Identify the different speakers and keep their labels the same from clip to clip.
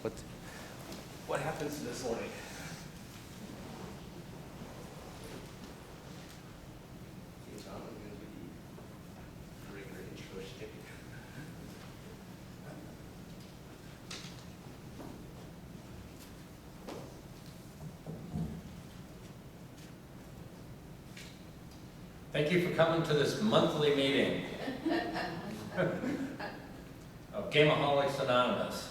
Speaker 1: what happens this morning? Okay, John, I'm going to do the regular intro shtick.
Speaker 2: Thank you for coming to this monthly meeting of Gameaholics Anonymous.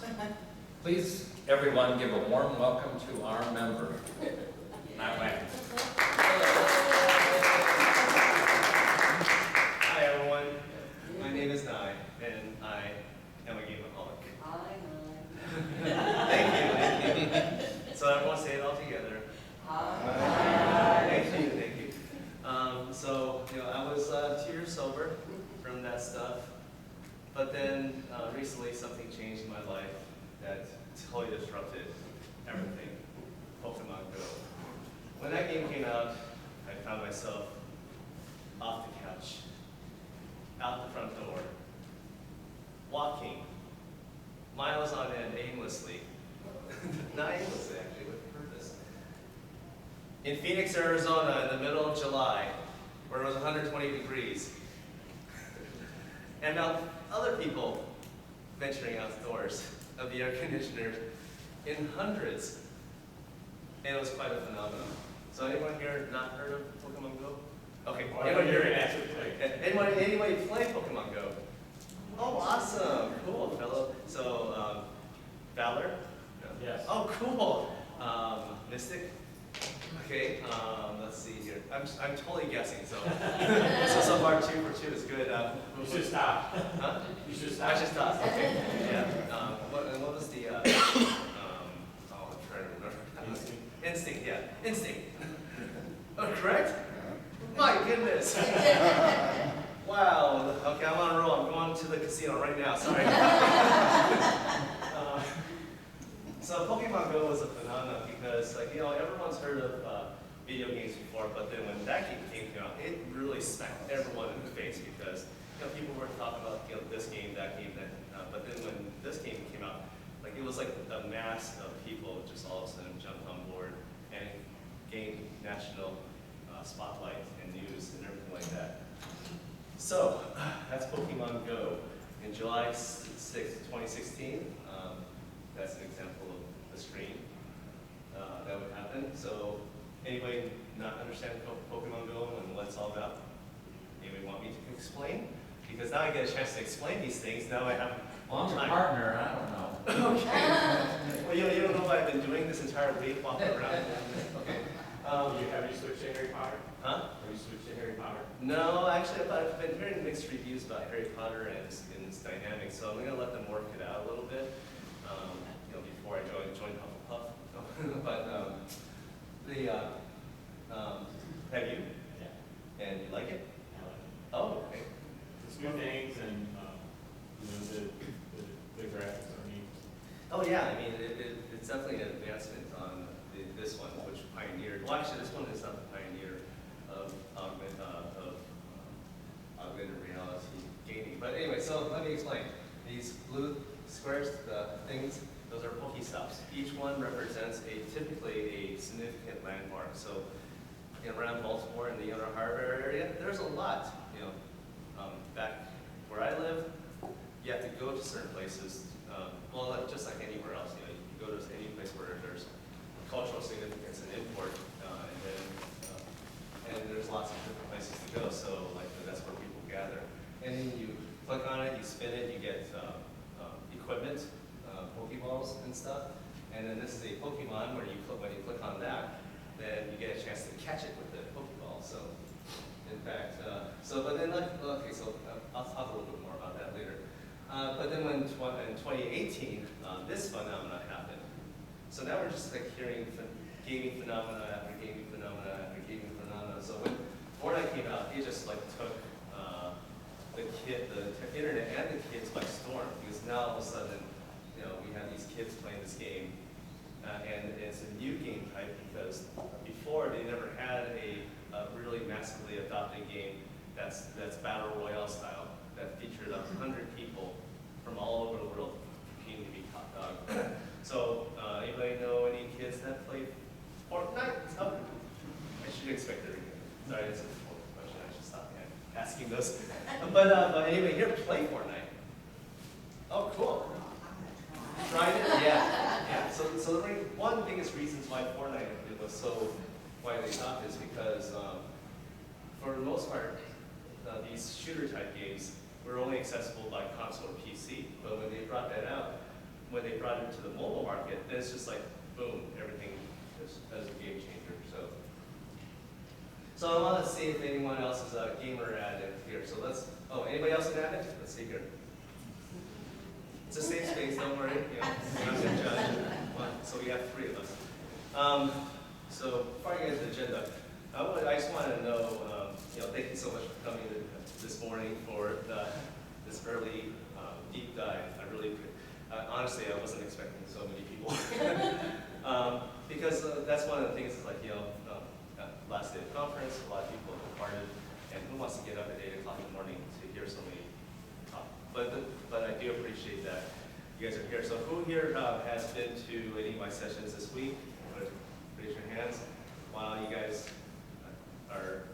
Speaker 2: Please, everyone, give a warm welcome to our member, Matt Wagner.
Speaker 1: Hi, everyone. My name is Nye, and I am a gameaholic. Thank you. So everyone say it all together. Thank you. So, I was 2 years sober from that stuff, but then recently something changed in my life that totally disrupted everything. Pokemon Go. When that game came out, I found myself off the couch, out the front door, walking miles on end aimlessly. Not aimlessly, actually, with purpose. In Phoenix, Arizona, in the middle of July, where it was 120 degrees. And now other people venturing outdoors of the air conditioners in hundreds. And it was quite a phenomenon. So anyone here not heard of Pokemon Go? Okay, anyone here actually play? Anybody play Pokemon Go? Oh, awesome, cool, fellow. So, Valor?
Speaker 2: Yes.
Speaker 1: Oh, cool. Mystic? Okay, let's see here. I'm totally guessing, so so far 2 for 2 is good.
Speaker 2: You should stop.
Speaker 1: Huh?
Speaker 2: You should stop.
Speaker 1: I should stop. Okay. Yeah. What was the? I'm trying to remember. Instinct. Yeah. Instinct. Oh, correct. My goodness. Wow. Okay, I'm on a roll. I'm going to the casino right now. Sorry. So Pokemon Go was a phenomenon because, everyone's heard of video games before, but then when that game came out, it really smacked everyone in the face because, people were talking about, this game, that game, that. But then when this game came out, it was like a mass of people just all of a sudden jumped on board and gained national spotlight and news and everything like that. So that's Pokemon Go. In July 6, 2016. That's an example of the screen that would happen. So anybody not understand Pokemon Go and what it's all about? Anybody want me to explain? Because now I get a chance to explain these things. Now I have
Speaker 2: Well, I'm your partner, I don't know.
Speaker 1: Okay. Well, you don't know what I've been doing this entire week walking around. Okay.
Speaker 2: Have you switched to Harry Potter?
Speaker 1: Huh?
Speaker 2: Have you switched to Harry Potter?
Speaker 1: No, actually, I've been hearing mixed reviews about Harry Potter and its dynamics, so I'm going to let them work it out a little bit. Before I join Hufflepuff. But have you?
Speaker 2: Yeah.
Speaker 1: And you like it?
Speaker 2: I like it.
Speaker 1: Oh, okay.
Speaker 2: It's new things and the graphics are neat.
Speaker 1: Oh yeah, I mean it's definitely an advancement on this one, which pioneered. Well, actually, this one is not the pioneer of augmented reality gaming. But anyway, so let me explain. These blue squares, the things. Those are Pokestops. Each one represents typically a significant landmark. So around Baltimore and the Inner Harbor area, there's a lot. Back where I live, you have to go to certain places. Just like anywhere else, you can go to any place where there's cultural significance and import, and there's lots of different places to go. So that's where people gather. And then you click on it, you spin it, you get equipment. Pokeballs and stuff, and then this is a Pokemon where when you click on that, then you get a chance to catch it with the Pokeball. So, in fact, but then I'll talk a little bit more about that later. But then in 2018, this phenomenon happened. So now we're just hearing gaming phenomena after gaming phenomena after gaming phenomena. So when Fortnite came out, it just took the internet and the kids by storm, because now all of a sudden, we have these kids playing this game, and it's a new game type because before they never had a really massively adopted game that's battle royale style that featured 100 people from all over the world competing to be top dog. So Sorry, it's a fourth question. I should stop asking those. But anyway, here, play Fortnite. Oh, cool. Tried it? Yeah. So one of the biggest reasons why Fortnite was so widely adopted is because, for the most part, these shooter type games were only accessible by console or PC. But when they brought that out, when they brought it to the mobile market, then it's just like boom, everything is a game changer. So I want to see if anyone else is a gamer addict here. So anybody else an addict? Let's see here. It's a safe space, don't worry. We're not going to judge. So we have 3 of us. So before I get into the agenda, I just want to know, thank you so much for coming this morning for this early deep dive. Honestly, I wasn't expecting so many people. Because that's one of the things is like, last day of conference, a lot of people have departed, and who wants to get up at 8 o'clock in the morning to hear so many talk? But I do appreciate that you guys are here. So who here has been to any of my sessions this week? Raise your hands. Wow, you guys are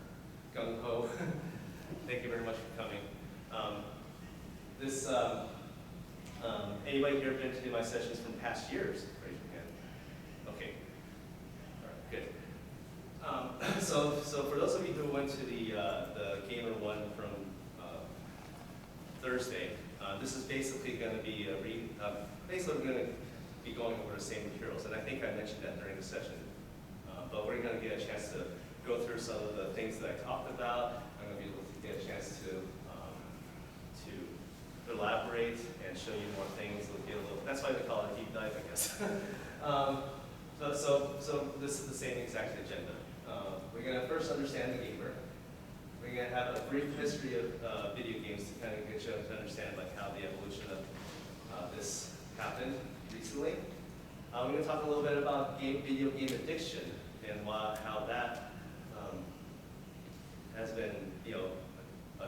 Speaker 1: gung-ho. Thank you very much for coming. Anybody here been to my sessions from past years? Raise your hand. Okay. All right, good. So for those of you who went to the Gamer one from Thursday, this is basically going to be basically we're going to be going over the same materials, and I think I mentioned that during the session. But we're going to get a chance to go through some of the things that I talked about. I'm going to be able to get a chance to elaborate and show you more things. That's why we call it a deep dive, I guess. So this is the same exact agenda. We're going to first understand the gamer. We're going to have a brief history of video games to kind of get you to understand like how the evolution of this happened recently. We're going to talk a little bit about video game addiction and how that has been, a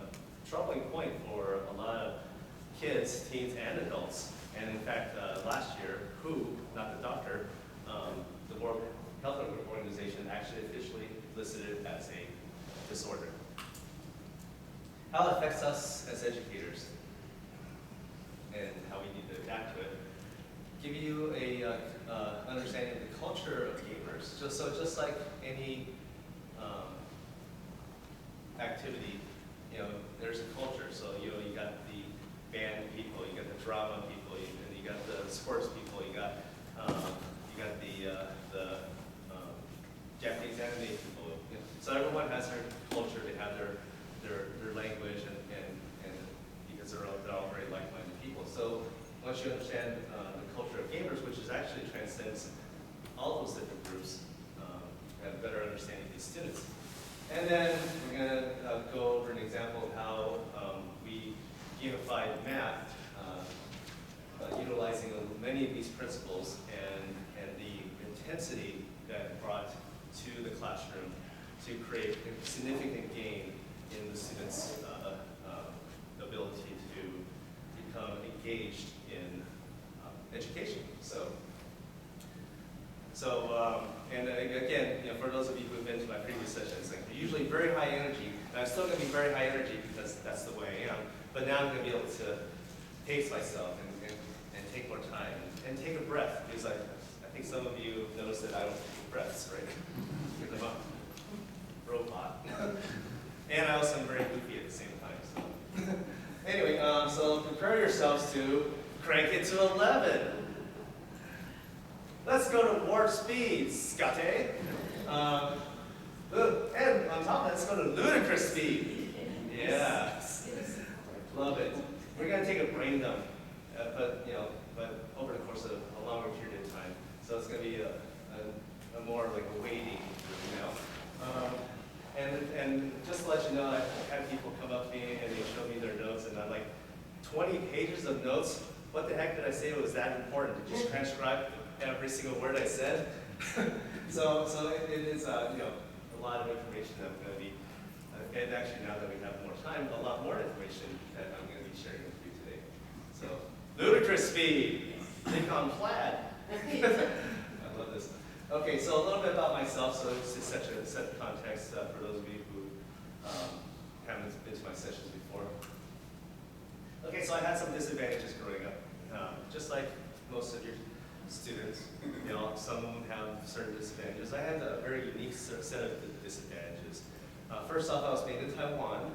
Speaker 1: troubling point for a lot of kids, teens, and adults. And in fact, last year, WHO, not the doctor, the World Health Organization actually officially listed it as a disorder. How it affects us as educators and how we need to adapt to it. Give you a understanding of the culture of gamers. Just like any activity, there's a culture. So you got the band people, you got the drama people, and you got the sports people, you got the Japanese anime people. So everyone has their culture, they have their language, and because they're all very like-minded people. So once you understand the culture of gamers, which is actually transcends all those different groups, have a better understanding of these students. And then we're going to go over an example of how we gamified math, utilizing many of these principles and the intensity that it brought to the classroom to create a significant gain in the students' ability to become engaged in education. And again, for those of you who have been to my previous sessions, like, they're usually very high energy. And I'm still going to be very high energy because that's the way I am. But now I'm going to be able to pace myself and take more time and take a breath, because I think some of you noticed that I don't take breaths, right? Because I'm a robot. And I also am very goofy at the same time. So. Anyway, so prepare yourselves to crank it to 11. Let's go to warp speed, Scotty. And on top of that, let's go to ludicrous speed. Yeah. Love it. We're going to take a brain dump, but over the course of a longer period of time. So it's going to be a more like a waiting, And just to let you know, I've had people come up to me and they show me their notes, and I'm like, 20 pages of notes? What the heck did I say was that important? To just transcribe every single word I said? so it is, a lot of information that I'm going to be, and actually now that we have more time, a lot more information that I'm going to be sharing with you today. So, ludicrous speed, think on plaid. I love this. Okay, so a little bit about myself, so just to set the context for those of you who Haven't been to my sessions before. Okay, so I had some disadvantages growing up, just like most of your students. You know, some have certain disadvantages. I had a very unique set of disadvantages. First off, I was made in Taiwan.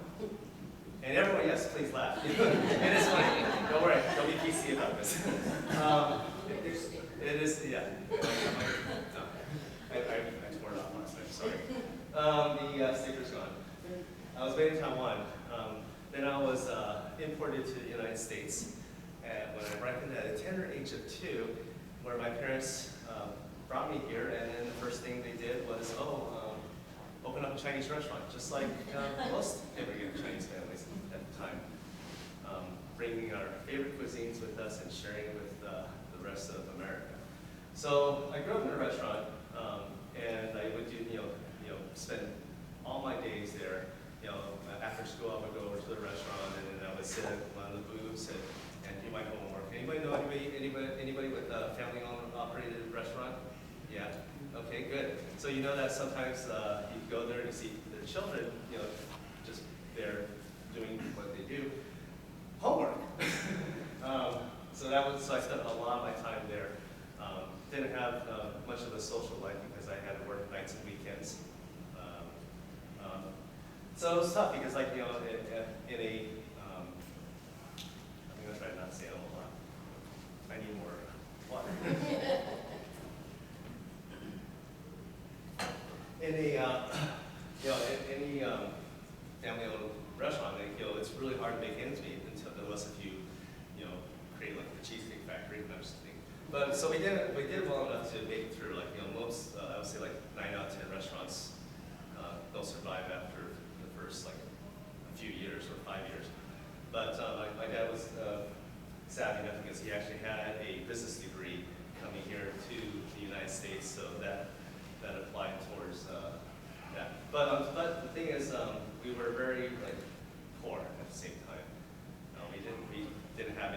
Speaker 1: And everyone, yes, please laugh. It is funny. Don't worry. Don't be PC about this. It is, yeah. No. I tore it off last night. Sorry. The sticker's gone. I was made in Taiwan. Then I was imported to the United States when I reckoned at a tender age of 2, where my parents brought me here, and then the first thing they did was, open up a Chinese restaurant, just like most immigrant Chinese families at the time, bringing our favorite cuisines with us and sharing with the rest of America. So I grew up in a restaurant, and I would do, spend all my days there. After school, I would go over to the restaurant, and then I would sit at one of the booths and do my homework. Anybody know anybody with a family-owned operated restaurant? Yeah. Okay, good. So you know that sometimes you go there and you see their children, just there doing what they do, homework. So I spent a lot of my time there. Didn't have much of a social life because I had to work nights and weekends. So it was tough because, like, in a, I'm gonna try not to say it a whole lot. I need more water. In any family-owned restaurant, it's really hard to make ends meet unless if you create like the Cheesecake Factory and everything. But so we did well enough to make it through. Like most, I would say like 9 out of 10 restaurants don't survive after the first like a few years or 5 years. But my dad was savvy enough because he actually had a business degree coming here to the United States, so that applied towards that. But the thing is, we were very poor at the same time. We didn't have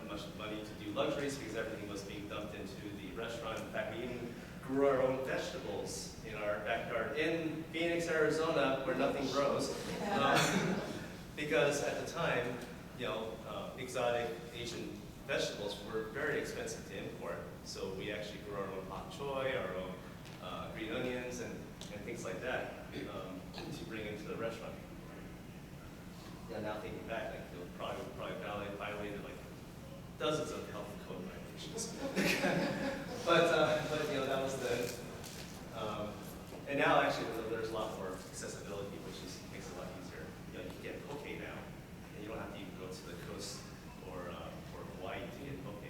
Speaker 1: much money to do luxuries because everything was being dumped into the restaurant. In fact, we even grew our own vegetables in our backyard in Phoenix, Arizona, where nothing grows. Because at the time, exotic Asian vegetables were very expensive to import. So we actually grew our own bok choy, our own green onions, and things like that to bring into the restaurant. Yeah, now thinking back, probably violated like dozens of health code violations. but that was the, and now actually there's a lot more accessibility, which makes it a lot easier. You can get poke now, and you don't have to even go to the coast or Hawaii to get poke.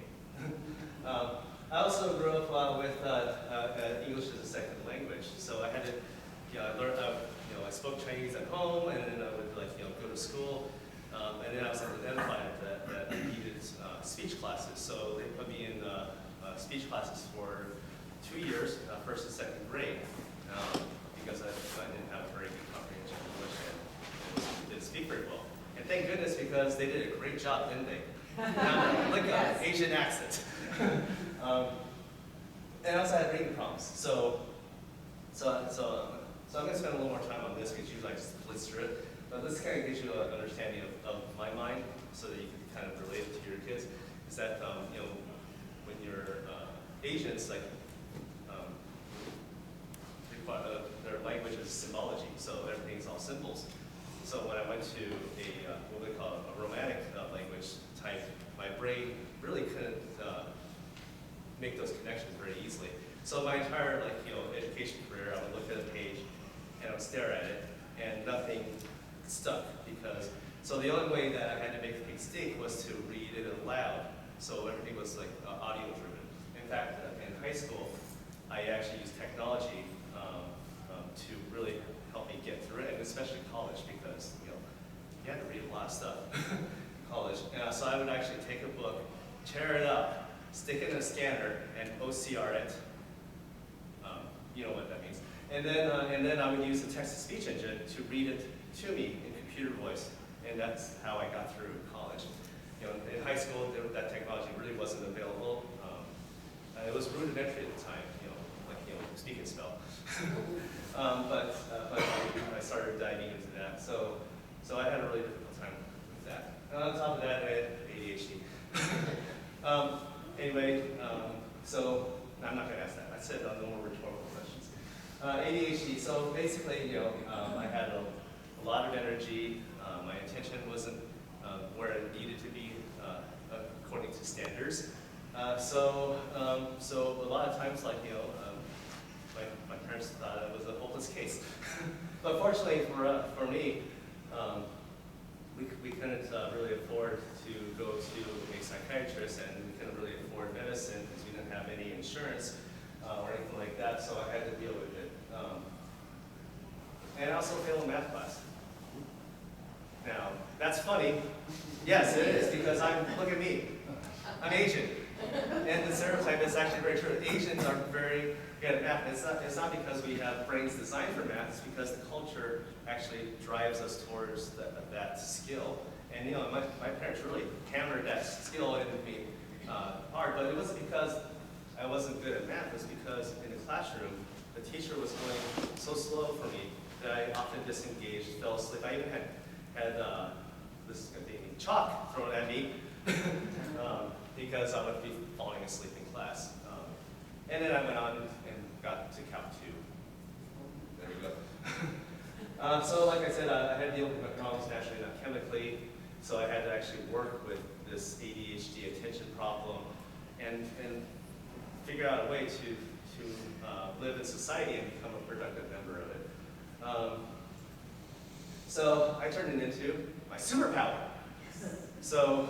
Speaker 1: I also grew up with English as a second language, so I had to, I learned, I spoke Chinese at home, and then I would go to school, and then I was identified that I needed speech classes, so they put me in speech classes for 2 years, first and second grade, because I didn't have very good comprehension of English and didn't speak very well. And thank goodness, because they did a great job, didn't they? Like an Asian accent. And I also had reading problems. So I'm going to spend a little more time on this because usually I just blitz through it. But this kind of gives you an understanding of my mind so that you can kind of relate it to your kids. Is that, when you're Asians, their language is symbology, so everything's all symbols. So when I went to what we call a romantic language type, my brain really couldn't make those connections very easily. So my entire education career, I would look at a page and I would stare at it, and nothing stuck so the only way that I had to make things stick was to read it aloud. So everything was audio driven. In fact, in high school, I actually used technology to really help me get through it, and especially college because you had to read a lot of stuff in college. So I would actually take a book, tear it up, stick it in a scanner, and OCR it. You know what that means. And then I would use the text-to-speech engine to read it to me in computer voice, and that's how I got through college. In high school, that technology really wasn't available. It was rudimentary at the time. speak and spell. But I started diving into that. So I had a really difficult time with that. And on top of that, I had ADHD. Anyway, so I'm not going to ask that. I said no more rhetorical questions. ADHD. So basically, I had a lot of energy. My attention wasn't where it needed to be according to standards. So a lot of times, like my parents thought it was a hopeless case. But fortunately for me, we couldn't really afford to go to a psychiatrist, and we couldn't really afford medicine because we didn't have any insurance or anything like that. So I had to deal with it. And I also failed a math class. Now, that's funny. Yes, it is, because look at me. I'm Asian. And the stereotype is actually very true. Asians are very good at math. It's not because we have brains designed for math, it's because the culture actually drives us towards that skill. And my parents really hammered that skill into me hard, but it wasn't because I wasn't good at math, it was because in the classroom, the teacher was going so slow for me that I often disengaged, fell asleep. I even had this chalk thrown at me because I would be falling asleep in class. And then I went on and got to Cal 2. There we go. So like I said, I had to deal with my problems naturally, not chemically. So I had to actually work with this ADHD attention problem and figure out a way to live in society and become a productive member of it. So I turned it into my superpower. So,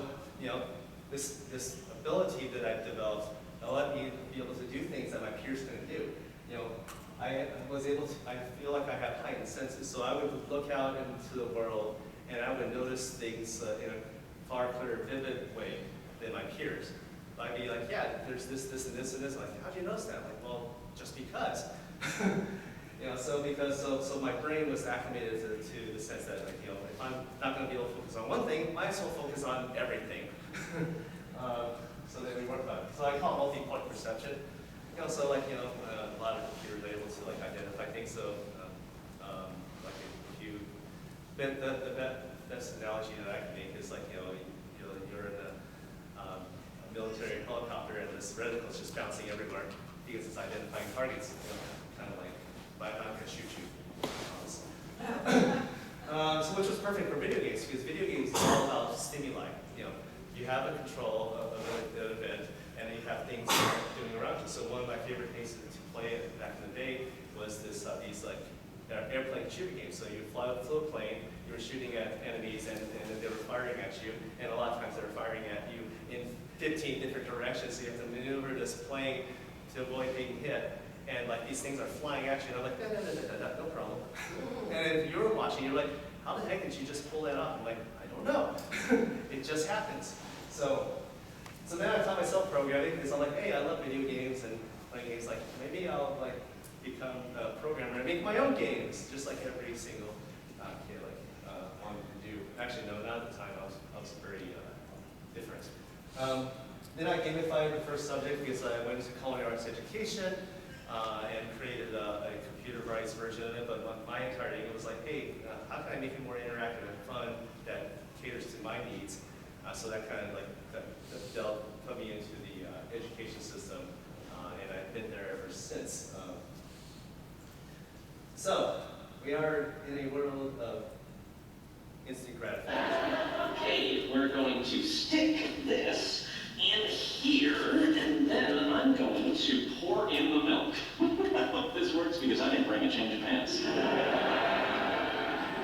Speaker 1: this ability that I've developed let me be able to do things that my peers couldn't do. I feel like I have heightened senses, so I would look out into the world and I would notice things in a far clearer, vivid way than my peers. I'd be like, yeah, there's this, and this, and this. Like, how'd you notice that? Like, well, just because. So my brain was acclimated to the sense that, like, if I'm not going to be able to focus on one thing, might as well focus on everything. So then we work on it. So I call it multi-point perception. A lot of computers are able to identify things. So, the best analogy that I can make is you're in a military helicopter and this reticle is just bouncing everywhere because it's identifying targets. Kind of like, but I'm not going to shoot you. So which was perfect for video games, because video games is all about stimuli. You have a control of an event, and you have things doing around you. So one of my favorite things to play back in the day was these airplane shooting games. So you flew a plane, you were shooting at enemies, and they were firing at you, and a lot of times they were firing at you in 15 different directions. So you have to maneuver this plane to avoid being hit. And these things are flying at you, and I'm like, no problem. And if you're watching, you're like, how the heck did you just pull that off? I'm like, I don't know. It just happens. So then I taught myself programming because I'm like, hey, I love video games and playing games. Like, maybe I'll become a programmer and make my own games, just like every single kid wanted to do. Actually, no, not at the time. I was very different. Then I gamified the first subject because I went into culinary arts education. And created a computerized version of it, but my entire thing was like, hey, how can I make it more interactive and fun that caters to my needs? So that kind of put me into the education system, and I've been there ever since. So we are in a world of instant gratification.
Speaker 3: Okay, we're going to stick this in here, and then I'm going to pour in the milk. I hope this works because I didn't bring a change of pants.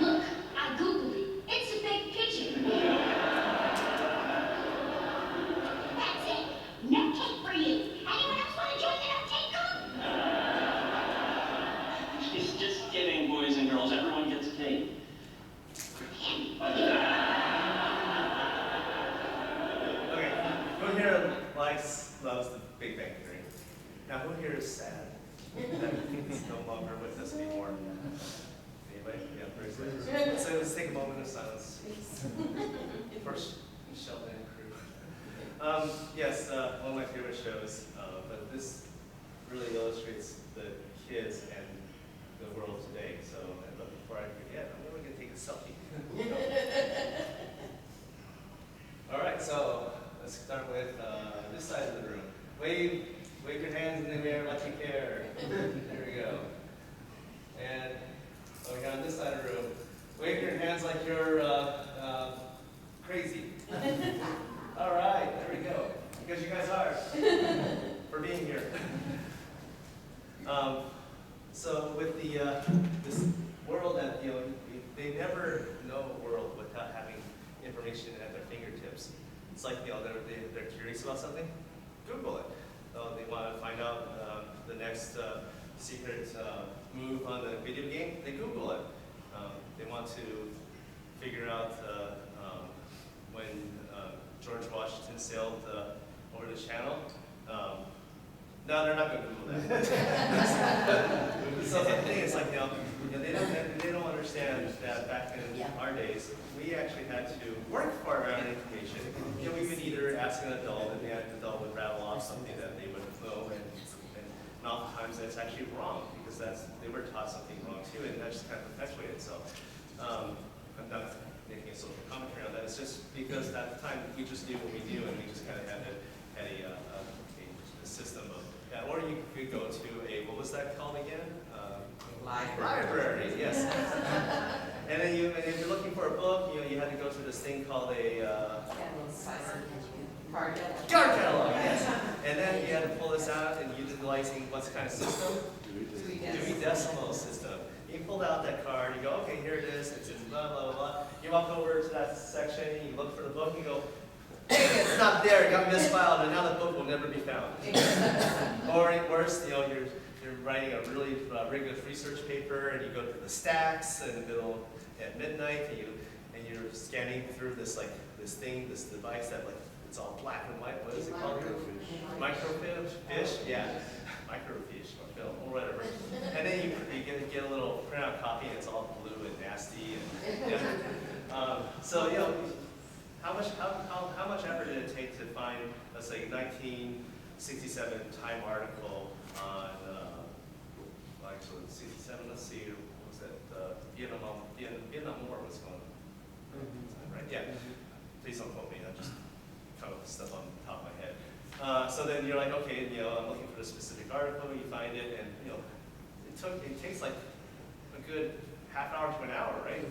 Speaker 4: Look, I Googled it. It's a big kitchen. That's it. No cake for you. Anyone else want to join the no cake club?
Speaker 3: Just kidding, boys and girls. Everyone gets a cake.
Speaker 1: Who here loves the Big Bang Theory? Now, who here is sad that it's no longer with us anymore? Anybody? Yeah, very sad. So let's take a moment of silence for Sheldon and crew. Yes, one of my favorite shows, but this really illustrates the kids and the world today. So before I forget, I'm really going to take a selfie. All right, so let's start with this side of the room. Wave your hands in the air like you care. There we go. And over here on this side of the room, wave your hands like you're crazy. All right, there we go. Because you guys are for being here. So with the this world that they never know a world without having information at their fingertips. It's like they're curious about something, Google it. They want to find out the next secret move on the video game, they Google it. They want to figure out when George Washington sailed over the channel. No, they're not going to Google that. So the thing is, like, they don't understand that back in our days, we actually had to work for our own information. We would either ask an adult, and the adult would rattle off something that they would know, and oftentimes that's actually wrong because they were taught something wrong too, and that just kind of perpetuated itself. I'm not making a social commentary on that. It's just because at the time we just do what we do, and we just kind of had a system of that. Or you could go to what was that called again? Library, yes. And then if you're looking for a book, you had to go to this thing called a card catalog, yes. And then you had to pull this out and utilizing what's kind of system? Dewey Decimal System. You pulled out that card, you go, okay, here it is, it's in blah, blah, blah, blah. You walk over to that section, you look for the book, you go, hey, it's not there, it got misfiled, and now the book will never be found. Or worse, you're writing a really rigorous research paper, and you go to the stacks in the middle at midnight, and you're scanning through this device that it's all black and white. What is it called? Microfiche? Yeah, microfiche or film or whatever. And then you get a little printout copy, and it's all blue and nasty. So how much effort did it take to find, let's say, 1967 Time article on, actually 67, let's see, what was that, Vietnam War was going on, right? Yeah, please don't quote me, I'm just kind of stuff on the top of my head. So then you're like, okay, I'm looking for a specific article, you find it, and it takes like a good half hour to an hour, right?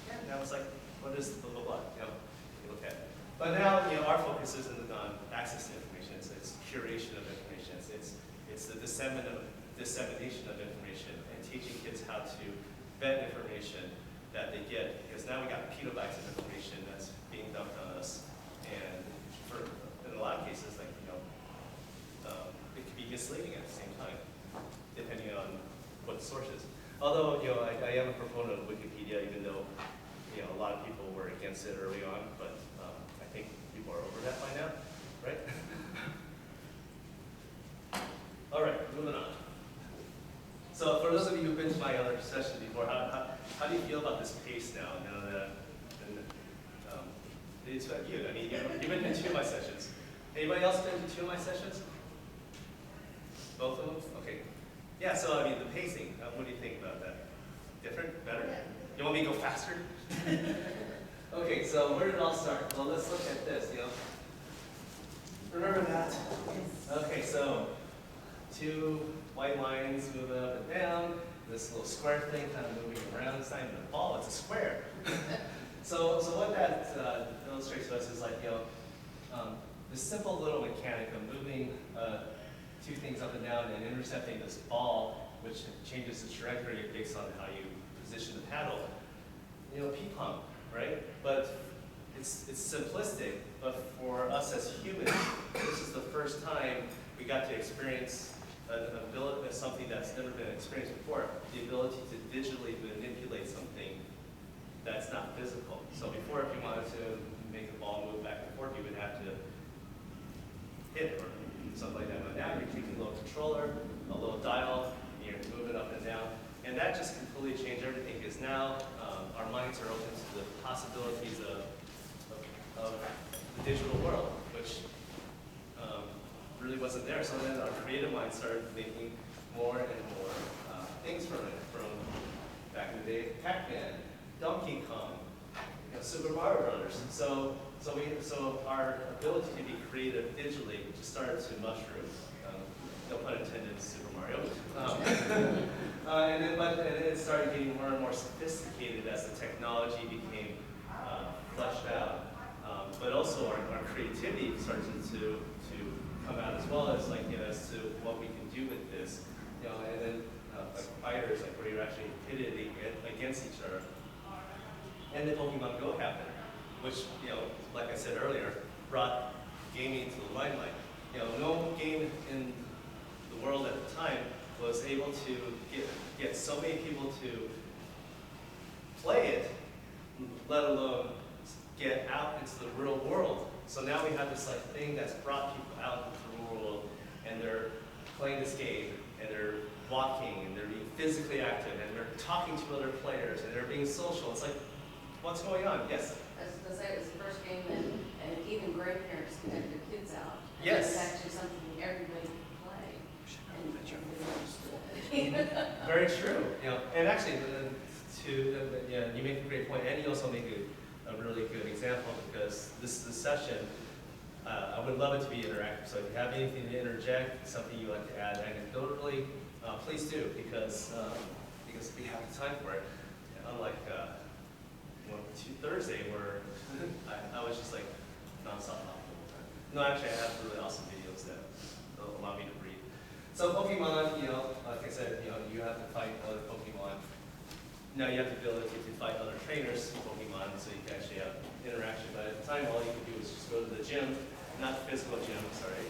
Speaker 1: Yeah, now it's like, what is blah, blah, blah, you look at it. But now, our focus isn't on access to information, it's curation of information, it's the dissemination of information and teaching kids how to vet information that they get, because now we got petabytes of information that's being dumped on us, and in a lot of cases, it could be misleading at the same time, depending on what the source is. Although, I am a proponent of Wikipedia, even though, a lot of people were against it early on, but I think people are over that by now, right? All right, moving on. So for those of you who've been to my other sessions before, how do you feel about this pace now? It's about you. I mean, you've been to 2 of my sessions. Anybody else been to 2 of my sessions? Both of them? Okay. Yeah, so I mean, the pacing, what do you think about that? Different? Better? You want me to go faster? Okay, so where did it all start? Well, let's look at this, Remember that? Okay, so 2 white lines moving up and down, this little square thing kind of moving around. It's not even a ball, it's a square. So what that illustrates to us is like, this simple little mechanic of moving 2 things up and down and intercepting this ball, which changes the trajectory based on how you position the paddle. Ping-pong, right? But it's simplistic, but for us as humans, this is the first time we got to experience something that's never been experienced before, the ability to digitally manipulate something that's not physical. So before, if you wanted to make a ball move back and forth, you would have to hit it or something like that. But now you're taking a little controller, a little dial, and you're moving up and down. And that just completely changed everything, because now our minds are open to the possibilities of the digital world, which really wasn't there. So then our creative minds started making more and more things from it. From back in the day, Pac-Man, Donkey Kong, Super Mario Brothers. So our ability to be creative digitally just started to mushroom. No pun intended, Super Mario. And then it started getting more and more sophisticated as the technology became fleshed out. But also our creativity started to come out as well as as to what we can do with this. And then like fighters, like where you're actually pitted against each other. And then Pokemon Go happened, which, like I said earlier, brought gaming to the limelight. No game in the world at the time was able to get so many people to play it, let alone get out into the real world. So now we have this thing that's brought people out into the real world, and they're playing this game, and they're walking, and they're being physically active, and they're talking to other players, and they're being social. It's like, what's going on? Yes?
Speaker 5: I was going to say, it was the first game that even grandparents could have their kids out. And
Speaker 1: Yes.
Speaker 5: It's actually something everybody could play. And everybody understood.
Speaker 1: Very true. And actually, you make a great point, and you also make a really good example, because this session, I would love it to be interactive. So if you have anything to interject, something you like to add anecdotally, please do, because we have the time for it. Unlike Thursday, where I was just nonstop talking the whole time. No, actually, I have really awesome videos that allow me to breathe. So Pokemon, like I said, you have to fight other Pokemon. Now you have the ability to fight other trainers in Pokemon, so you can actually have interaction. But at the time, all you can do is just go to the gym, not the physical gym, sorry.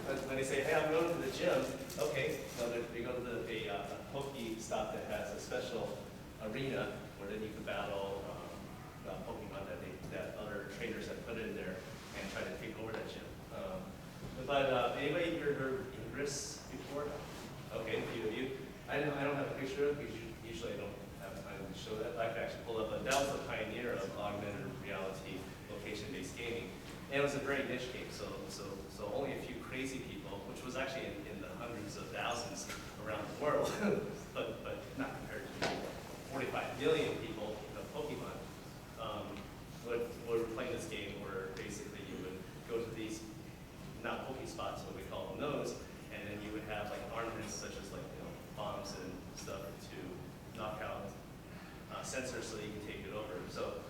Speaker 1: But when they say, hey, I'm going to the gym, okay, so they go to a Pokestop that has a special arena where then you can battle Pokemon that other trainers have put in there and try to take over that gym. But anybody heard Ingress before? Okay, a few of you. I don't have a picture of it because usually I don't have time to show that. I could actually pull up, but that was the pioneer of augmented reality location-based gaming. And it was a very niche game, so only a few crazy people, which was actually in the hundreds of thousands around the world, but not compared to 45 million people of Pokemon. Would play this game where basically you would go to these, not Pokespots, what we call them those, and then you would have armaments such as bombs and stuff to knock out sensors so that you can take it over. So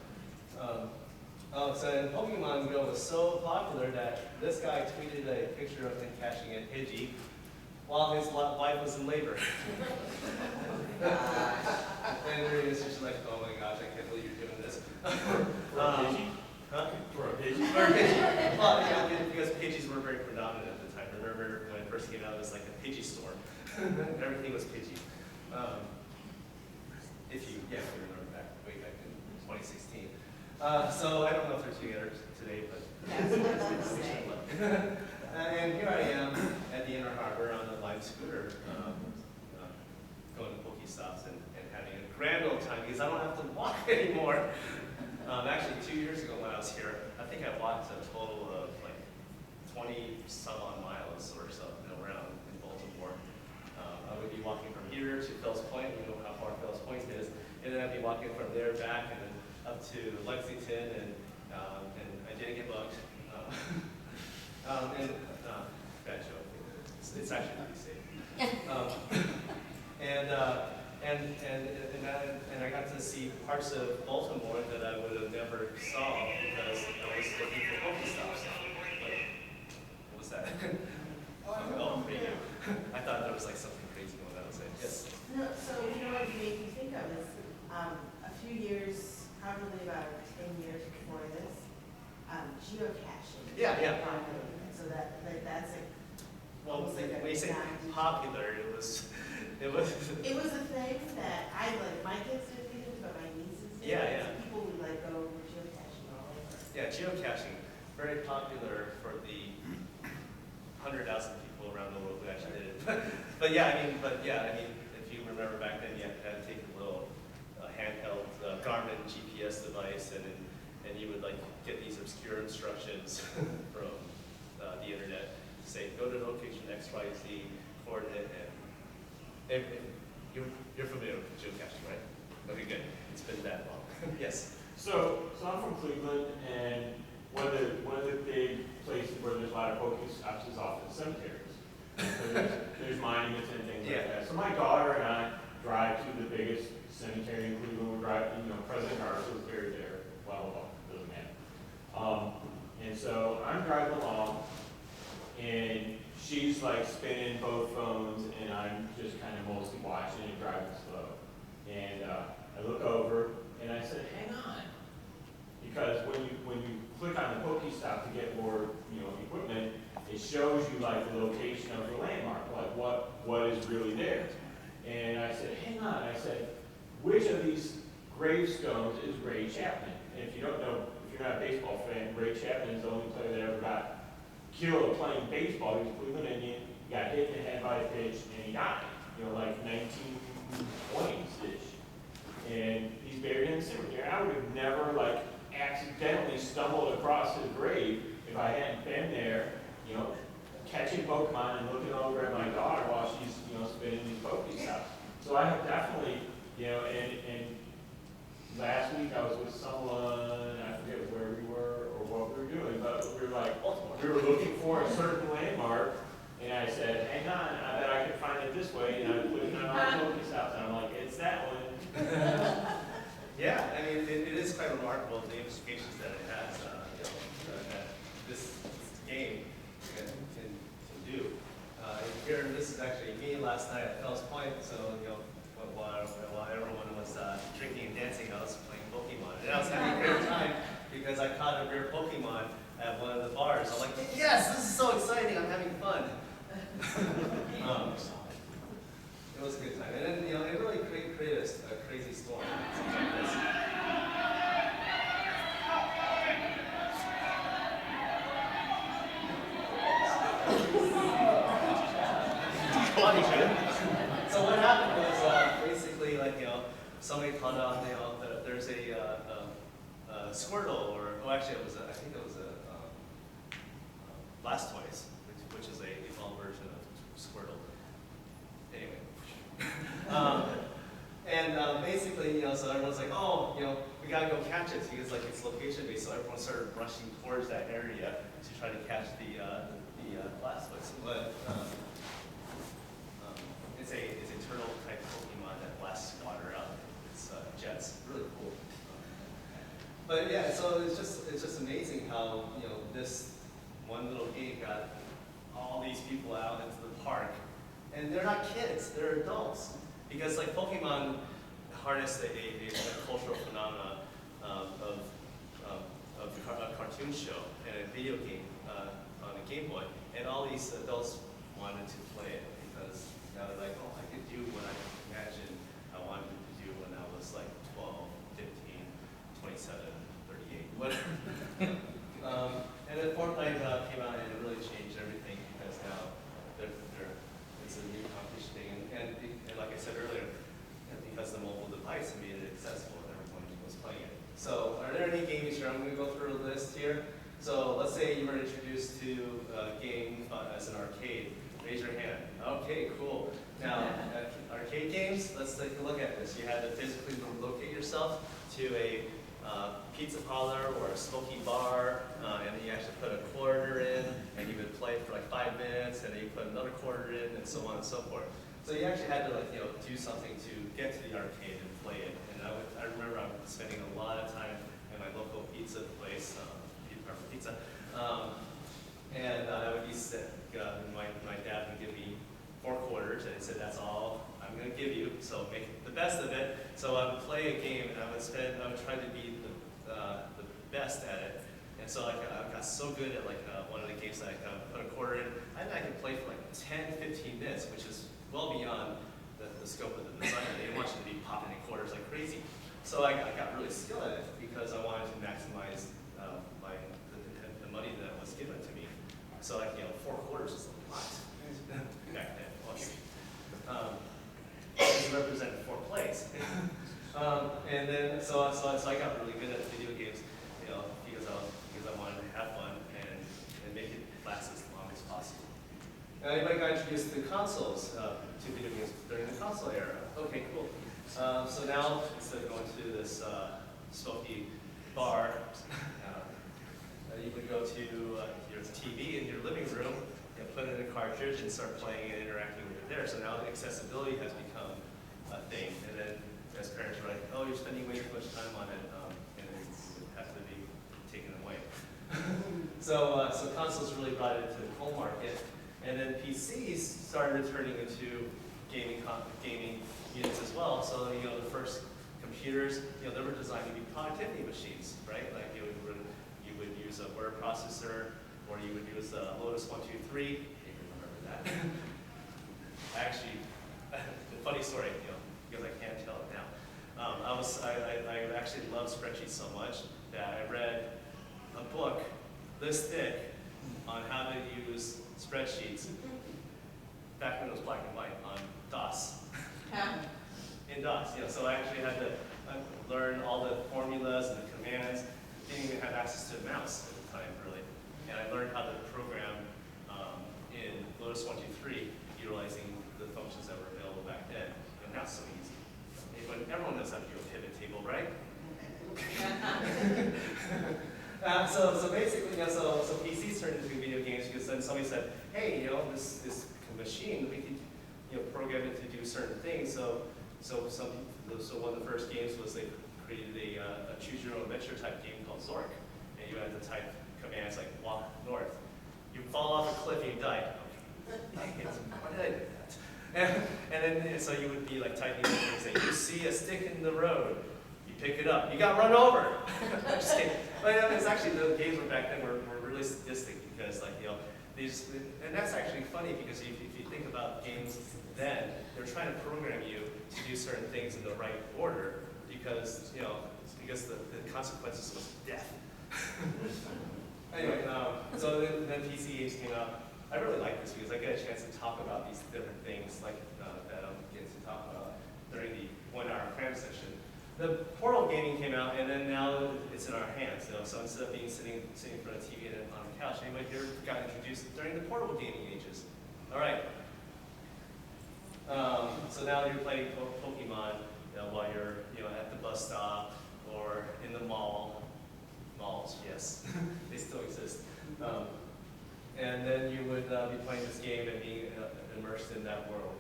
Speaker 1: so Pokemon Go was so popular that this guy tweeted a picture of him catching a Pidgey while his wife was in labor. And there he is, just oh my gosh, I can't believe you're doing this.
Speaker 6: For a Pidgey?
Speaker 1: Huh?
Speaker 6: For a Pidgey?
Speaker 1: For a Pidgey. Well, yeah, because Pidgeys were very predominant at the time. Remember when it first came out, it was like a Pidgey store. Everything was Pidgey. If you remember way back in 2016. So I don't know if they're together today, but and here I am at the Inner Harbor on a Lime scooter, going to Pokestops and having a grand old time because I don't have to walk anymore. Actually, 2 years ago when I was here, I think I walked a total of 20 some odd miles or so around in Baltimore. I would be walking from here to Fells Point, you know how far Fells Point is, and then I'd be walking from there back and then up to Lexington, and I didn't get bugged. Bad joke. It's actually pretty safe. And I got to see parts of Baltimore that I would have never saw because I was looking for Pokestops. What was that? Oh, radio. I thought there was something crazy going on. Yes.
Speaker 7: No, so what you made me think of is a few years, probably about 10 years before this, geocaching.
Speaker 1: Yeah.
Speaker 7: So that's a.
Speaker 1: Well,
Speaker 7: almost like a
Speaker 1: when you say
Speaker 7: non-
Speaker 1: popular, it was.
Speaker 7: It was a thing that my kids didn't get into, but my nieces did.
Speaker 1: Yeah.
Speaker 7: So people would go geocaching all over.
Speaker 1: Yeah, geocaching, very popular for the 100,000 people around the world who actually did it. But yeah, I mean, if you remember back then, you had to take a little handheld Garmin GPS device, and you would get these obscure instructions from the internet to say, go to location X, Y, Z, coordinate, and if you're familiar with geocaching, right? Okay, good. It's been that long. Yes.
Speaker 6: So I'm from Cleveland, and one of the big places where there's a lot of Pokestops is often cemeteries. So there's monuments and things like that. So my daughter and I drive to the biggest cemetery in Cleveland. We drive, President Harris was buried there. Well, doesn't matter. And so I'm driving along, and she's like spinning both phones, and I'm just kind of mostly watching and driving slow. And I look over, and I said, "Hang on," because when you click on the Pokestop to get more equipment, it shows you like the location of the landmark, like what is really there. And I said, "Hang on," I said, "Which of these gravestones is Ray Chapman?" And if you don't know, if you're not a baseball fan, Ray Chapman is the only player that ever got killed playing baseball. He was a Cleveland Indian, got hit in the head by a pitch, and he died, like 1920s-ish. And he's buried in the cemetery. I would have never, accidentally stumbled across his grave if I hadn't been there, catching Pokemon and looking over at my daughter while she's, spinning these Pokestops. So I have definitely, and last week I was with someone, I forget where we were or what we were doing, but we were like, we were looking for a certain landmark, and I said, "Hang on, I bet I can find it this way," and I was looking at all the Pokestops, and I'm like, "It's that one."
Speaker 1: Yeah, I mean, it is quite remarkable the implications that it has, that this game can do. Here, this is actually me last night at Fells Point, so, while everyone was drinking and dancing, I was playing Pokemon. And I was having a great time because I caught a rare Pokemon at one of the bars. I'm like, yes, this is so exciting, I'm having fun. It was a good time. And then, it really created a crazy storm. Something like this. So what happened was basically somebody called out that there's a Squirtle actually I think it was a Blastoise, which is a evolved version of Squirtle. Anyway. Basically, so everyone's like, "Oh, we gotta go catch it," because it's location based. So everyone started rushing towards that area to try to catch the Blastoise. But it's a turtle type Pokemon that blasts water out. It's jets, really cool. But yeah, so it's just amazing how this one little game got all these people out into the park, and they're not kids, they're adults, because Pokemon harnessed a cultural phenomena of a cartoon show and a video game on a Game Boy, and all these adults wanted to play it because now they're like, "Oh, I could do what I imagined I wanted to do when I was 12, 15, 27, 38, whatever." And then Fortnite came out and it really changed everything because now it's a new competition thing. And like I said earlier, because the mobile device made it accessible and everyone was playing it. So are there any games here? I'm going to go through a list here. So let's say you were introduced to a game as an arcade. Raise your hand. Okay, cool. Now, arcade games, let's take a look at this. You had to physically locate yourself to a pizza parlor or a smoky bar, and then you actually put a quarter in, and you would play for 5 minutes, and then you put another quarter in, and so on and so forth. So you actually had to do something to get to the arcade and play it. And I remember I was spending a lot of time at my local pizza place, pizza, and I would be sick. My dad would give me 4 quarters, and he said, "That's all I'm going to give you, so make the best of it." So I would play a game, and I would try to be the best at it. And so I got so good at one of the games that I put a quarter in, and I could play for 10, 15 minutes, which is well beyond the scope of the designer. They didn't want you to be popping in quarters like crazy. So I got really skilled at it because I wanted to maximize the money that was given to me. So 4 quarters is a lot back then. It represented 4 plays. And then so I got really good at video games, because I wanted to have fun and make it last as long as possible. Anybody got introduced to consoles, to video games during the console era? Okay, cool. So now, instead of going to this smoky bar, you would go to your TV in your living room, put in a cartridge and start playing and interacting with it there. So now accessibility has become a thing. And then as parents are like, oh, you're spending way too much time on it, and it has to be taken away. So consoles really brought it to the home market. And then PCs started turning into gaming units as well. So, the first computers, they were designed to be productivity machines, right? Like you would use a word processor, or you would use Lotus 123, if you remember that. Actually, funny story, because I can't tell it now. I actually love spreadsheets so much that I read a book this thick on how to use spreadsheets back when it was black and white on DOS. In DOS, so I actually had to learn all the formulas and the commands. Didn't even have access to a mouse at the time, really. And I learned how to program in Lotus 123, utilizing the functions that were available back then. And now it's so easy. Everyone knows how to do a pivot table, right? So basically, so PCs turned into video games because then somebody said, hey, this machine, we could program it to do certain things. So one of the first games was they created a choose your own adventure type game called Zork, and you had to type commands like walk north. You fall off a cliff and you die. Dang it, why did I do that? And then so you would be like typing things saying, you see a stick in the road, you pick it up, you got run over. I'm just kidding. But it's actually, the games were back then were really sadistic because these, and that's actually funny because if you think about games then, they're trying to program you to do certain things in the right order because the consequences was death. Anyway, so then PC games came out. I really like this because I get a chance to talk about these different things like that I'm getting to talk about during the 1-hour cram session. The portable gaming came out, and then now it's in our hands. So instead of sitting in front of TV and on the couch, anybody here got introduced during the portable gaming ages? All right. So now you're playing Pokemon while you're at the bus stop or in the mall. Malls, yes, they still exist. And then you would be playing this game and being immersed in that world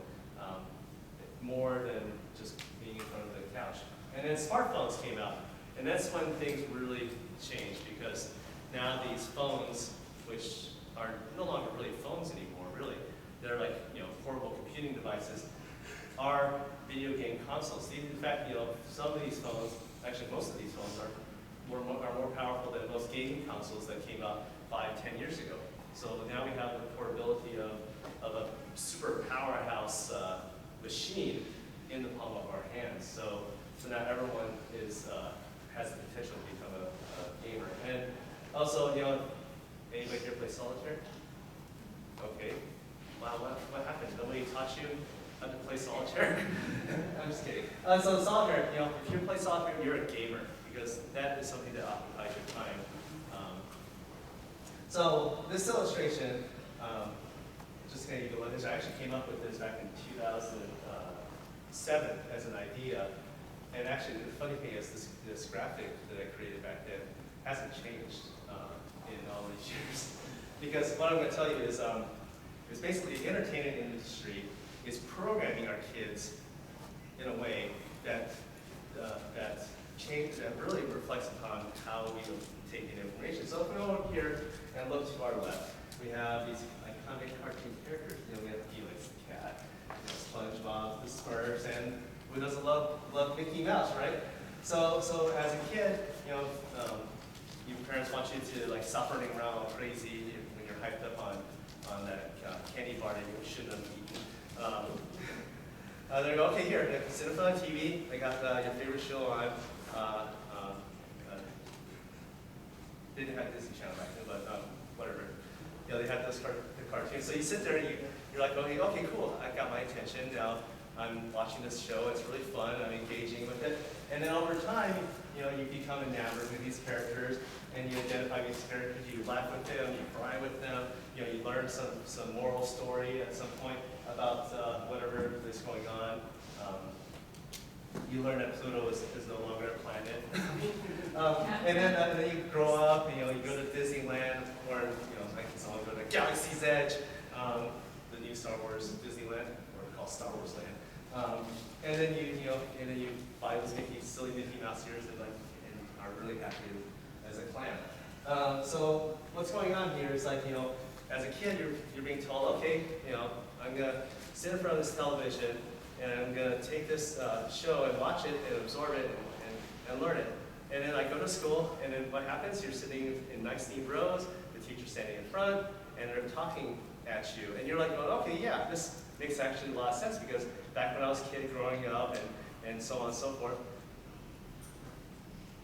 Speaker 1: more than just being in front of the couch. And then smartphones came out, and that's when things really changed because now these phones, which are no longer really phones anymore, really, they're like portable computing devices, are video game consoles. In fact, some of these phones, actually most of these phones are more powerful than most gaming consoles that came out 5-10 years ago. So now we have the portability of a super powerhouse machine in the palm of our hands. So now everyone has the potential to become a gamer. And also, anybody here play solitaire? Okay. Wow, what happened? Nobody taught you how to play solitaire? I'm just kidding. So solitaire, if you play solitaire, you're a gamer because that is something that occupies your time. So this illustration, just going to give you one. I actually came up with this back in 2007 as an idea. And actually, the funny thing is this graphic that I created back then hasn't changed in all these years. Because what I'm going to tell you is basically the entertainment industry is programming our kids in a way that really reflects upon how we take in information. So if we go over here and look to our left, we have these iconic cartoon characters. We have Felix the cat, SpongeBob, the Smurfs, and who doesn't love Mickey Mouse, right? So as a kid, your parents want you to stop running around all crazy when you're hyped up on that candy bar that you shouldn't have eaten. They go, okay, here, sit in front of the TV. They got your favorite show on. They didn't have Disney Channel back then, but whatever. They had the cartoons. So you sit there and you're like, okay, cool. I got my attention now. I'm watching this show, it's really fun, I'm engaging with it. And then over time, you know, you become enamored with these characters, and you identify these characters, you laugh with them, you cry with them, you know, you learn some moral story at some point about whatever is going on. You learn that Pluto is no longer a planet. And then you grow up, and, you know, you go to Disneyland, or, you know, like someone go to Galaxy's Edge, the new Star Wars Disneyland, or called Star Wars Land. And then you buy those silly Mickey Mouse ears and are really happy as a clam. So what's going on here is like, you know, as a kid, you're being told, okay, you know, I'm gonna sit in front of this television and I'm gonna take this show and watch it and absorb it and learn it. And then I go to school, and then what happens? You're sitting in nice neat rows, the teacher's standing in front, and they're talking at you. And you're like, oh, okay, yeah, this makes actually a lot of sense, because back when I was a kid growing up and so on and so forth,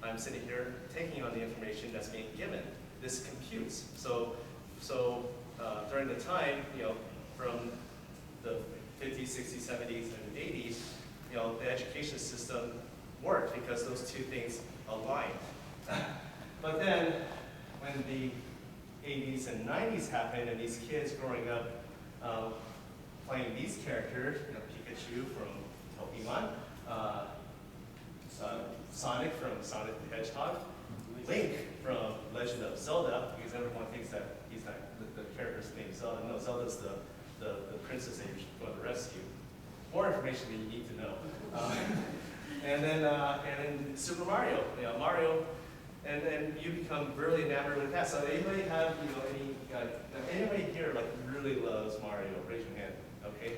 Speaker 1: I'm sitting here taking on the information that's being given. This computes. So during the time, you know, from the 50s, 60s, 70s, and 80s, you know, the education system worked because those two things aligned. But then, when the 80s and 90s happened, and these kids growing up playing these characters, you know, Pikachu from Pokemon, Sonic from Sonic the Hedgehog, Link from Legend of Zelda, because everyone thinks that he's not the character's name Zelda. No, Zelda's the princess that you're going to rescue. More information that you need to know. And then Super Mario, you know, Mario, and then you become really enamored with that. So anybody have, you know, anybody here like really loves Mario? Raise your hand. Okay.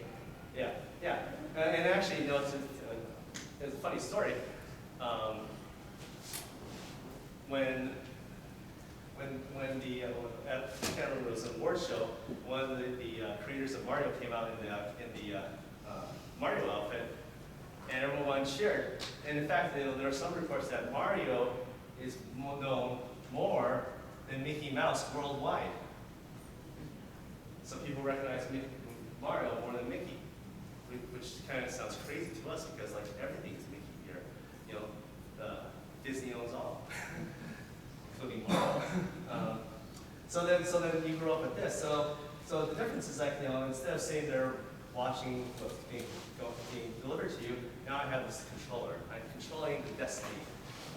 Speaker 1: Yeah. And actually, you know, it's a funny story. When at the Canada was an award show, one of the creators of Mario came out in the Mario outfit, and everyone cheered. And in fact, there are some reports that Mario is known more than Mickey Mouse worldwide. Some people recognize Mario more than Mickey, which kind of sounds crazy to us, because like everything is Mickey here. You know, Disney owns all, including Mario. So then you grow up with this. So the difference is like, you know, instead of sitting there watching what's being delivered to you, now I have this controller. I'm controlling the destiny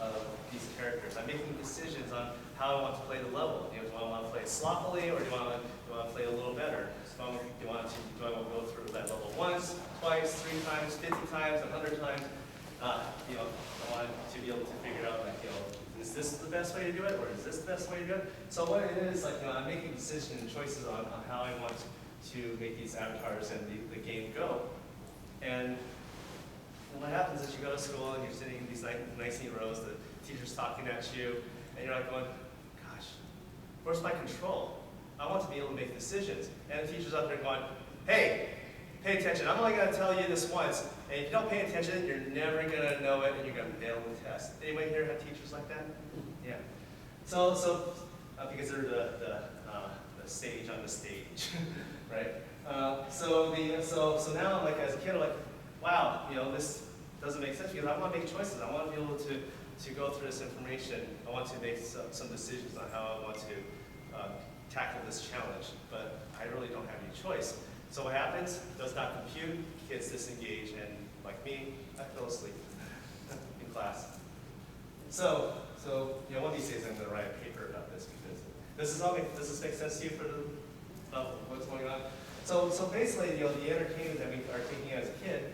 Speaker 1: of these characters. I'm making decisions on how I want to play the level. You know, do I want to play it sloppily, or do I want to play a little better? Do I want to go through that level once, twice, 3 times, 50 times, 100 times? You know, I want to be able to figure out, like, you know, is this the best way to do it, or is this the best way to do it? So what it is, like, you know, I'm making decisions and choices on how I want to make these avatars and the game go. And what happens is you go to school and you're sitting in these nice neat rows, the teacher's talking at you, and you're like going, gosh, where's my control? I want to be able to make decisions. And the teacher's up there going, hey, pay attention. I'm only going to tell you this once. And if you don't pay attention, you're never going to know it, and you're going to fail the test. Anybody here have teachers like that? Yeah. So because they're the sage on the stage, right? So now, like, as a kid, I'm like, wow, you know, this doesn't make sense, because I want to make choices. I want to be able to go through this information. I want to make some decisions on how I want to tackle this challenge, but I really don't have any choice. So what happens? Does not compute, kids disengage, and like me, I fell asleep in class. So you know, one of these days I'm going to write a paper about this, because does this make sense to you for what's going on? So basically, you know, the entertainment that we are taking as a kid,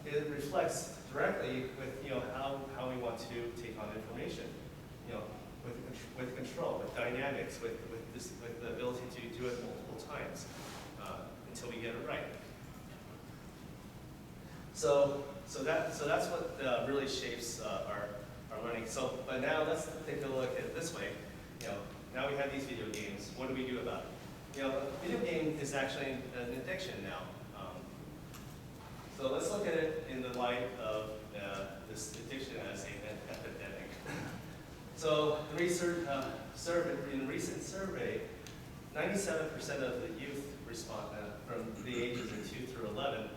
Speaker 1: it reflects directly with, you know, how we want to take on information, you know, with control, with dynamics, with the ability to do it multiple times until we get it right. So that's what really shapes our learning. So, but now let's take a look at it this way. You know, now we have these video games. What do we do about it? You know, a video game is actually an addiction now. So let's look at it in the light of this addiction as an epidemic. So the research in a recent survey, 97% of the youth from the ages of 2 through 11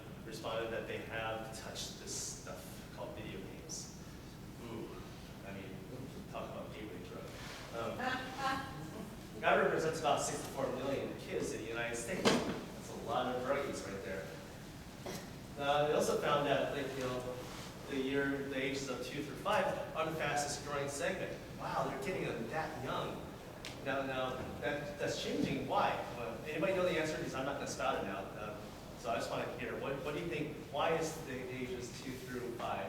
Speaker 1: responded that they have touched this stuff called video games. Ooh, I mean, talk about gateway drug. That represents about 64 million kids in the United States. That's a lot of drug use right there. They also found that, like, the ages of 2 through 5 are the fastest growing segment. Wow, they're getting them that young. Now that's changing. Why? Anybody know the answer? Because I'm not going to spout it now. So I just want to hear, what do you think? Why is the ages 2 through 5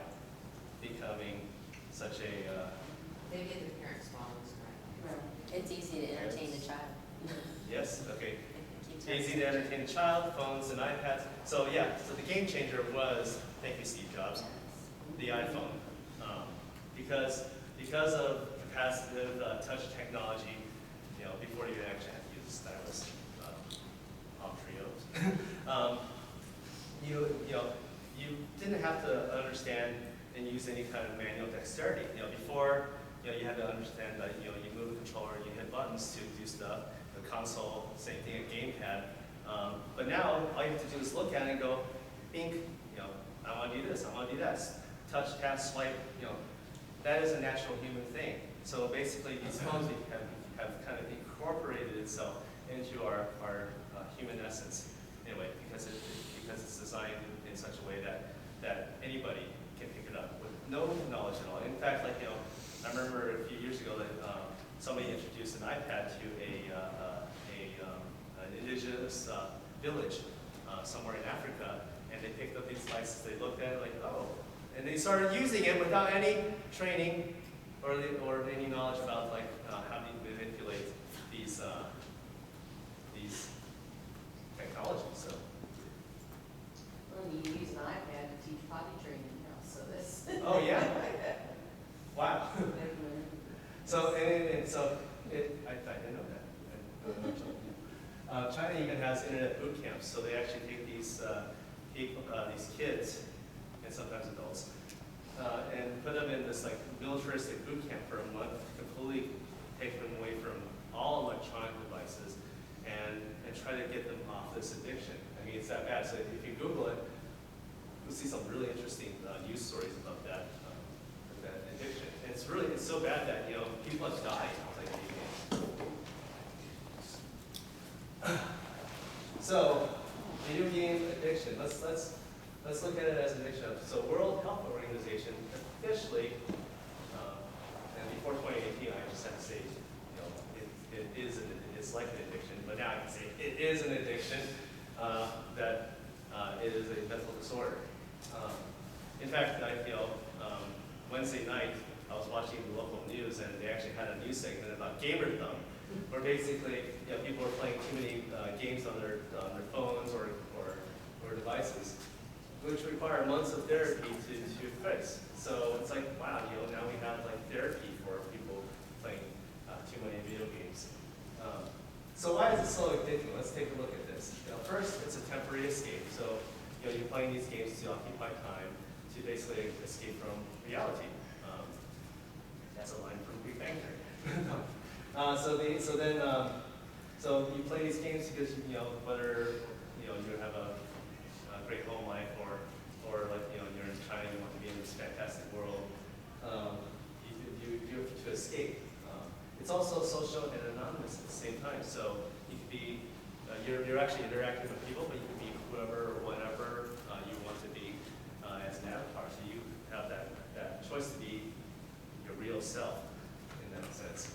Speaker 1: becoming such a?
Speaker 5: They get their parents' phones, right?
Speaker 8: It's easy to entertain the child.
Speaker 1: Yes. Okay.
Speaker 8: Keeps
Speaker 1: Easy to entertain a child, phones and iPads. So yeah, so the game changer was, thank you Steve Jobs, the iPhone. Because of capacitive touch technology, before you actually had to use a stylus, Trios, you didn't have to understand and use any kind of manual dexterity. Before, you had to understand that you move the controller, you hit buttons to do stuff. The console, same thing, a gamepad. But now all you have to do is look at it and go, think, I want to do this, I want to do that. Touch, tap, swipe, that is a natural human thing. So basically these phones have kind of incorporated itself into our human essence, anyway, because it's designed in such a way that anybody can pick it up with no knowledge at all. In fact, I remember a few years ago that somebody introduced an iPad to an indigenous village somewhere in Africa, and they picked up these devices. They looked at it like, oh, and they started using it without any training or any knowledge about how to manipulate these technologies. So.
Speaker 5: Well, you use an iPad to teach potty training now, so this.
Speaker 1: Oh yeah. Wow. So I didn't know that. China even has internet boot camps, so they actually take these kids and sometimes adults and put them in this militaristic boot camp for a month, completely take them away from all electronic devices and try to get them off this addiction. I mean, it's that bad. So if you Google it, you'll see some really interesting news stories about that addiction. And it's so bad that people have died playing video games. So video game addiction. Let's look at it as an addiction. So World Health Organization officially, and before 2018, I just had to say, it's like an addiction, but now I can say it is an addiction that it is a mental disorder. In fact, Wednesday night, I was watching the local news, and they actually had a news segment about gamerdom, where basically people are playing too many games on their phones or devices, which require months of therapy to fix. So it's like, wow, now we have therapy for people playing too many video games. So why is it so addicting? Let's take a look at this. First, it's a temporary escape. So you're playing these games to occupy time, to basically escape from reality. That's a line from Big Bang Theory. So you play these games because whether you have a great home life or you're in China, you want to be in this fantastic world. You have to escape. It's also social and anonymous at the same time. So you could be you're actually interacting with people, but you could be whoever or whatever you want to be as an avatar. So you have that choice to be your real self in that sense.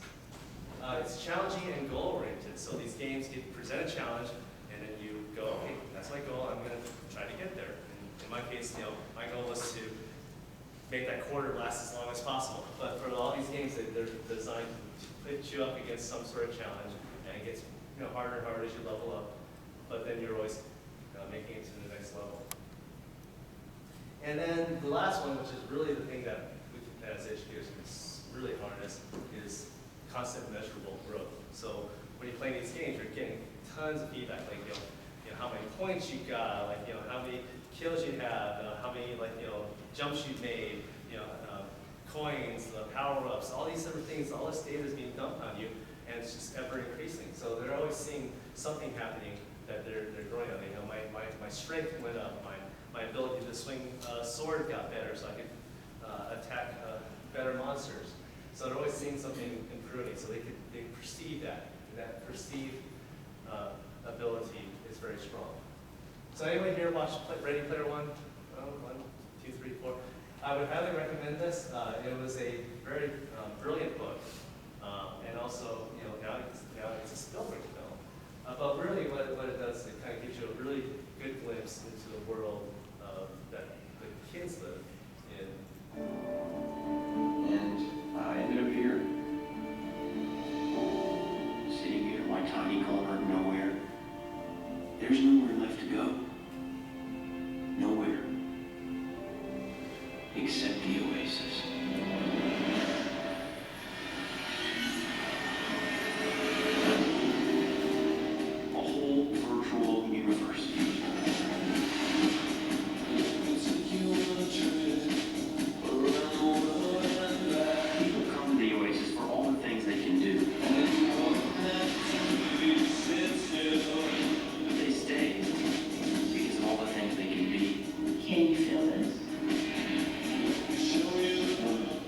Speaker 1: It's challenging and goal-oriented. So these games present a challenge, and then you go, okay, that's my goal. I'm going to try to get there. And in my case, my goal was to make that quarter last as long as possible. But for all these games, they're designed to put you up against some sort of challenge, and it gets harder and harder as you level up. But then you're always making it to the next level. And then the last one, which is really the thing that we as educators can really harness, is constant measurable growth. So when you're playing these games, you're getting tons of feedback, how many points you got, how many kills you have, how many jumps you made, coins, power-ups, all these different things. All this data is being dumped on you, and it's just ever increasing. So they're always seeing something happening that they're growing on. My strength went up, my ability swing sword got better, so I could attack better monsters. So they're always seeing something improving, so they perceive that. And that perceived ability is very strong. So anyone here watch Ready Player One? Oh, 1, 2, 3, 4. I would highly recommend this. It was a very brilliant book, and also, now it's a Spielberg film. But really, what it does, it kind of gives you a really good glimpse into the world that the kids live in.
Speaker 3: And I ended up here, sitting here in my tiny corner of nowhere. There's nowhere left to go. Nowhere. Except the oasis. A whole virtual universe. People come to the oasis for all the things they can do. But they stay because of all the things they can be.
Speaker 4: Can you feel this?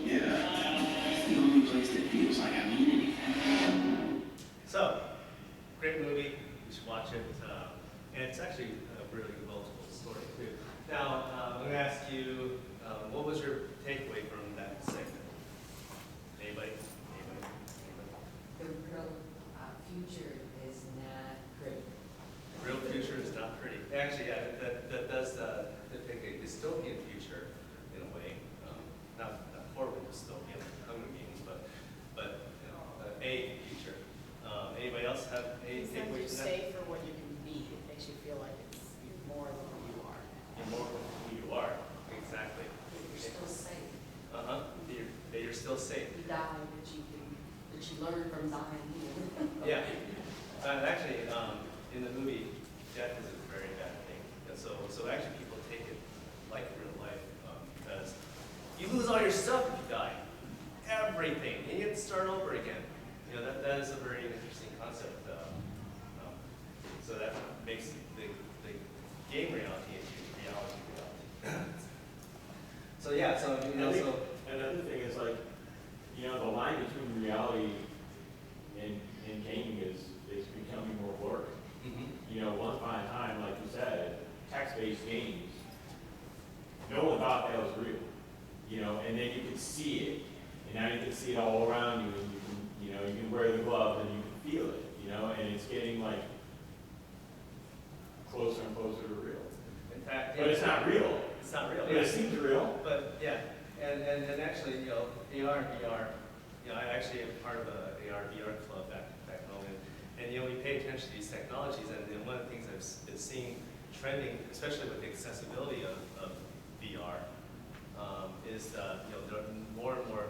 Speaker 3: Yeah. It's the only place that feels like I mean anything.
Speaker 1: So, great movie. You should watch it. And it's actually a really multiple story too. Now, I'm going to ask you, what was your takeaway from that segment? Anybody?
Speaker 5: The real future is not pretty.
Speaker 1: Real future is not pretty. Actually, yeah, that does depict a dystopian future in a way. Not horribly dystopian, like Hunger Games, but a future. Anybody else have any
Speaker 9: It sets you
Speaker 1: takeaways from that?
Speaker 9: safe for what you can be. It makes you feel like it's more than who you are.
Speaker 1: You're more than who you are. Exactly.
Speaker 5: You're still safe.
Speaker 1: That you're still safe.
Speaker 5: You die, but you learn from dying.
Speaker 1: Yeah. Actually, in the movie, death is a very bad thing. And so actually people take it like real life because you lose all your stuff if you die. Everything. And you have to start over again. That is a very interesting concept. So that makes the game reality into reality. So yeah, so
Speaker 6: I think another thing is like, the line between reality and gaming is becoming more blurred. Once upon a time, like you said, text-based games, no one thought that was real. And then you could see it, and now you can see it all around you, and you can wear the glove and you can feel it, and it's getting like closer and closer to real.
Speaker 1: in fact,
Speaker 6: But it's not real.
Speaker 1: It's not real.
Speaker 6: But it seems real.
Speaker 1: But yeah, and actually, AR and VR, I actually am part of a AR VR club back home, and we pay attention to these technologies, and one of the things I've been seeing trending, especially with the accessibility of VR, is there are more and more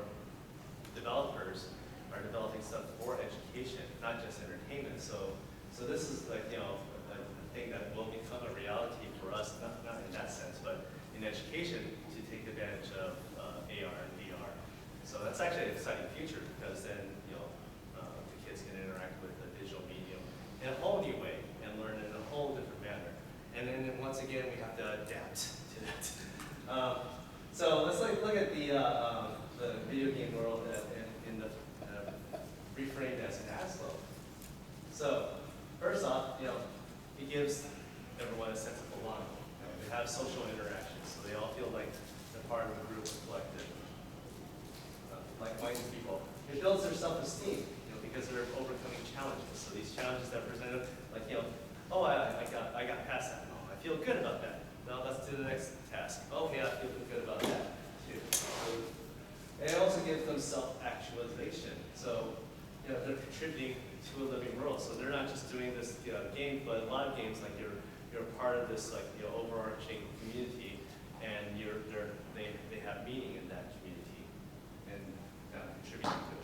Speaker 1: developers are developing stuff for education, not just entertainment. So this is like a thing that will become a reality for us, not in that sense, but in education to take advantage of AR and VR. So that's actually an exciting future because then the kids can interact with the digital medium in a whole new way and learn in a whole different manner. And then once again we have to adapt to that. So let's look at the video game world in the reframed as an Aslo. So first off, it gives everyone a sense of belonging. They have social interactions, so they all feel like they're part of a group, a collective, like-minded people. It builds their self-esteem, because they're overcoming challenges. So these challenges that are presented, like oh, I got past that. Oh, I feel good about that. Now let's do the next task. Okay, I feel good about that too. And it also gives them self-actualization. So they're contributing to a living world. So they're not just doing this game, but a lot of games like you're part of this overarching community, and they have meaning in that community and contributing to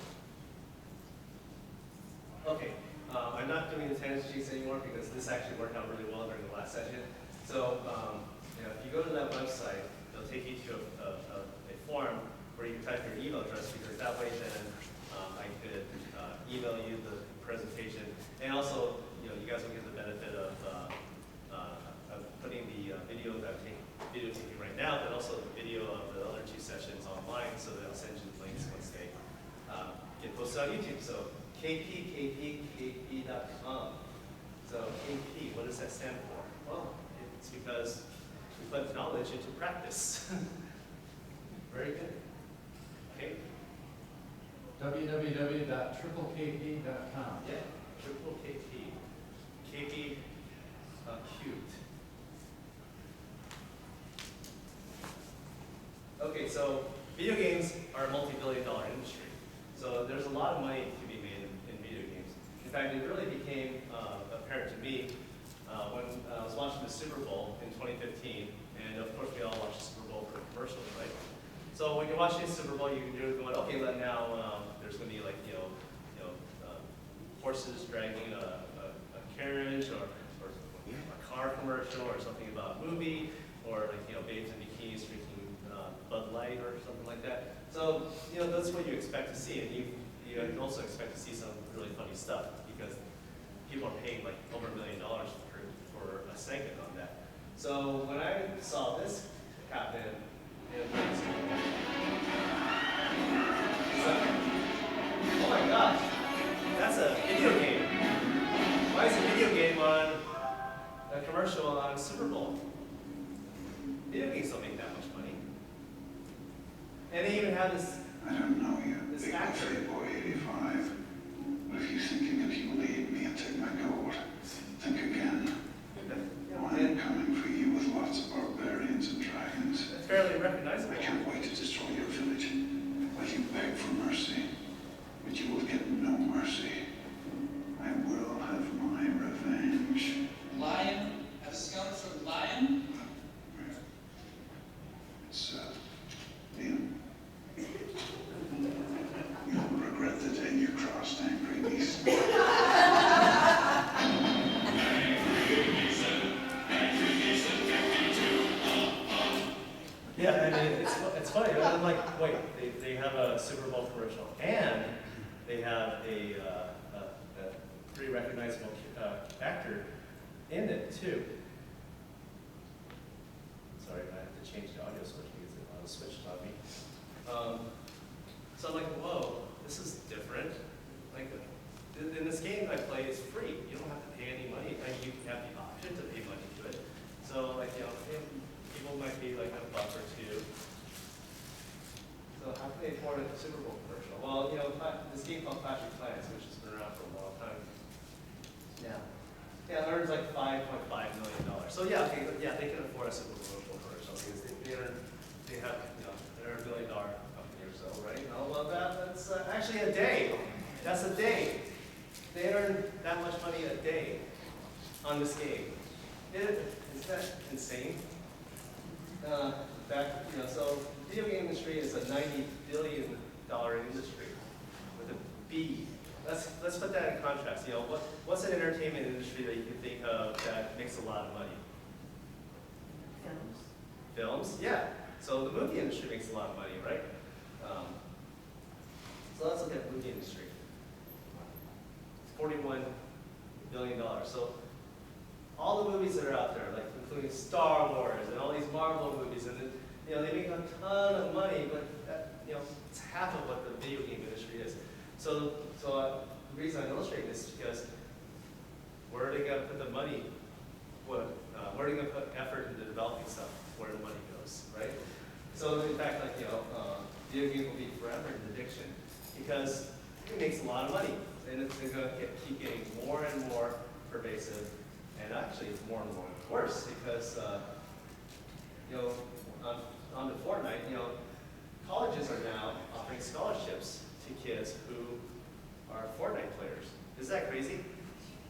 Speaker 1: it. Okay, I'm not doing the tennis sheets anymore because this actually worked out really well during the last session. So if you go to that website, it'll take you to a form where you can type your email address, because that way then I could email you the presentation, and also you guys will get the benefit of putting the video that I'm taking videotaping right now, but also the video of the other 2 sessions online, so they'll send you links once they get posted on YouTube. So kp.com. So KP, what does that stand for? Well, it's because we put knowledge into practice. Very good. Okay.
Speaker 2: www.triplekp.com.
Speaker 1: Yeah, triple KP. KP cubed. Okay, so video games are a multi-billion-dollar industry. So there's a lot of money to be made in video games. In fact, it really became apparent to me when I was watching the Super Bowl in 2015, and of course we all watch the Super Bowl for commercials, right? So when you're watching the Super Bowl, you're going, okay, then now there's going to be like horses dragging a carriage, or a car commercial, or something about movie, or like babes in bikinis drinking Bud Light or something like that. So that's what you expect to see, and you also expect to see some really funny stuff because people are paying like over $1 million for a segment on that. So when I saw this happen, oh my gosh, that's a video game. Why is a video game on a commercial on Super Bowl? Video games don't make that much money. And they even have this.
Speaker 10: I don't know you,
Speaker 1: This
Speaker 10: big
Speaker 1: actor.
Speaker 10: buffet boy 85. But if you think you can humiliate me and take my gold, think again. I'm coming for you with lots of barbarians and dragons.
Speaker 1: It's fairly recognizable.
Speaker 10: I can't wait to destroy your village. Let you beg for mercy, but you will get no mercy. I will have my revenge.
Speaker 11: Lion? Have scum from lion?
Speaker 10: It's, Liam. You'll regret the day you crossed angry beast.
Speaker 1: Yeah, I mean, it's funny. I'm like, wait, they have a Super Bowl commercial, and they have a pretty recognizable actor in it too. Sorry, I have to change the audio switch because the audio switched on me. So I'm like, whoa, this is different. Like, in this game I play is free. You don't have to pay any money. I mean, you have the option to pay money to it. So like, people might be like $1 or $2. So how can they afford a Super Bowl commercial? Well, this game called Clash of Clans, which has been around for a long time. Yeah, it earns like $5.5 million. So yeah, okay, yeah, they can afford a Super Bowl commercial because they're a $1 billion company or so, right? Oh, well, that's actually a day. That's a day. They earn that much money a day on this game. Is that insane? So video game industry is a $90 billion industry with a B. Let's put that in contrast. What's an entertainment industry that you can think of that makes a lot of money?
Speaker 7: Films.
Speaker 1: Films, yeah. So the movie industry makes a lot of money, right? So let's look at the movie industry. It's $41 billion. So all the movies that are out there, like including Star Wars and all these Marvel movies, and they make a ton of money, but it's half of what the video game industry is. So the reason I'm illustrating this is because where are they going to put the money? Where are they going to put effort into developing stuff? Where the money goes, right? So in fact, video game will be forever an addiction because it makes a lot of money, and it's going to keep getting more and more pervasive, and actually it's more and more worse because on the Fortnite, colleges are now offering scholarships to kids who are Fortnite players. Is that crazy?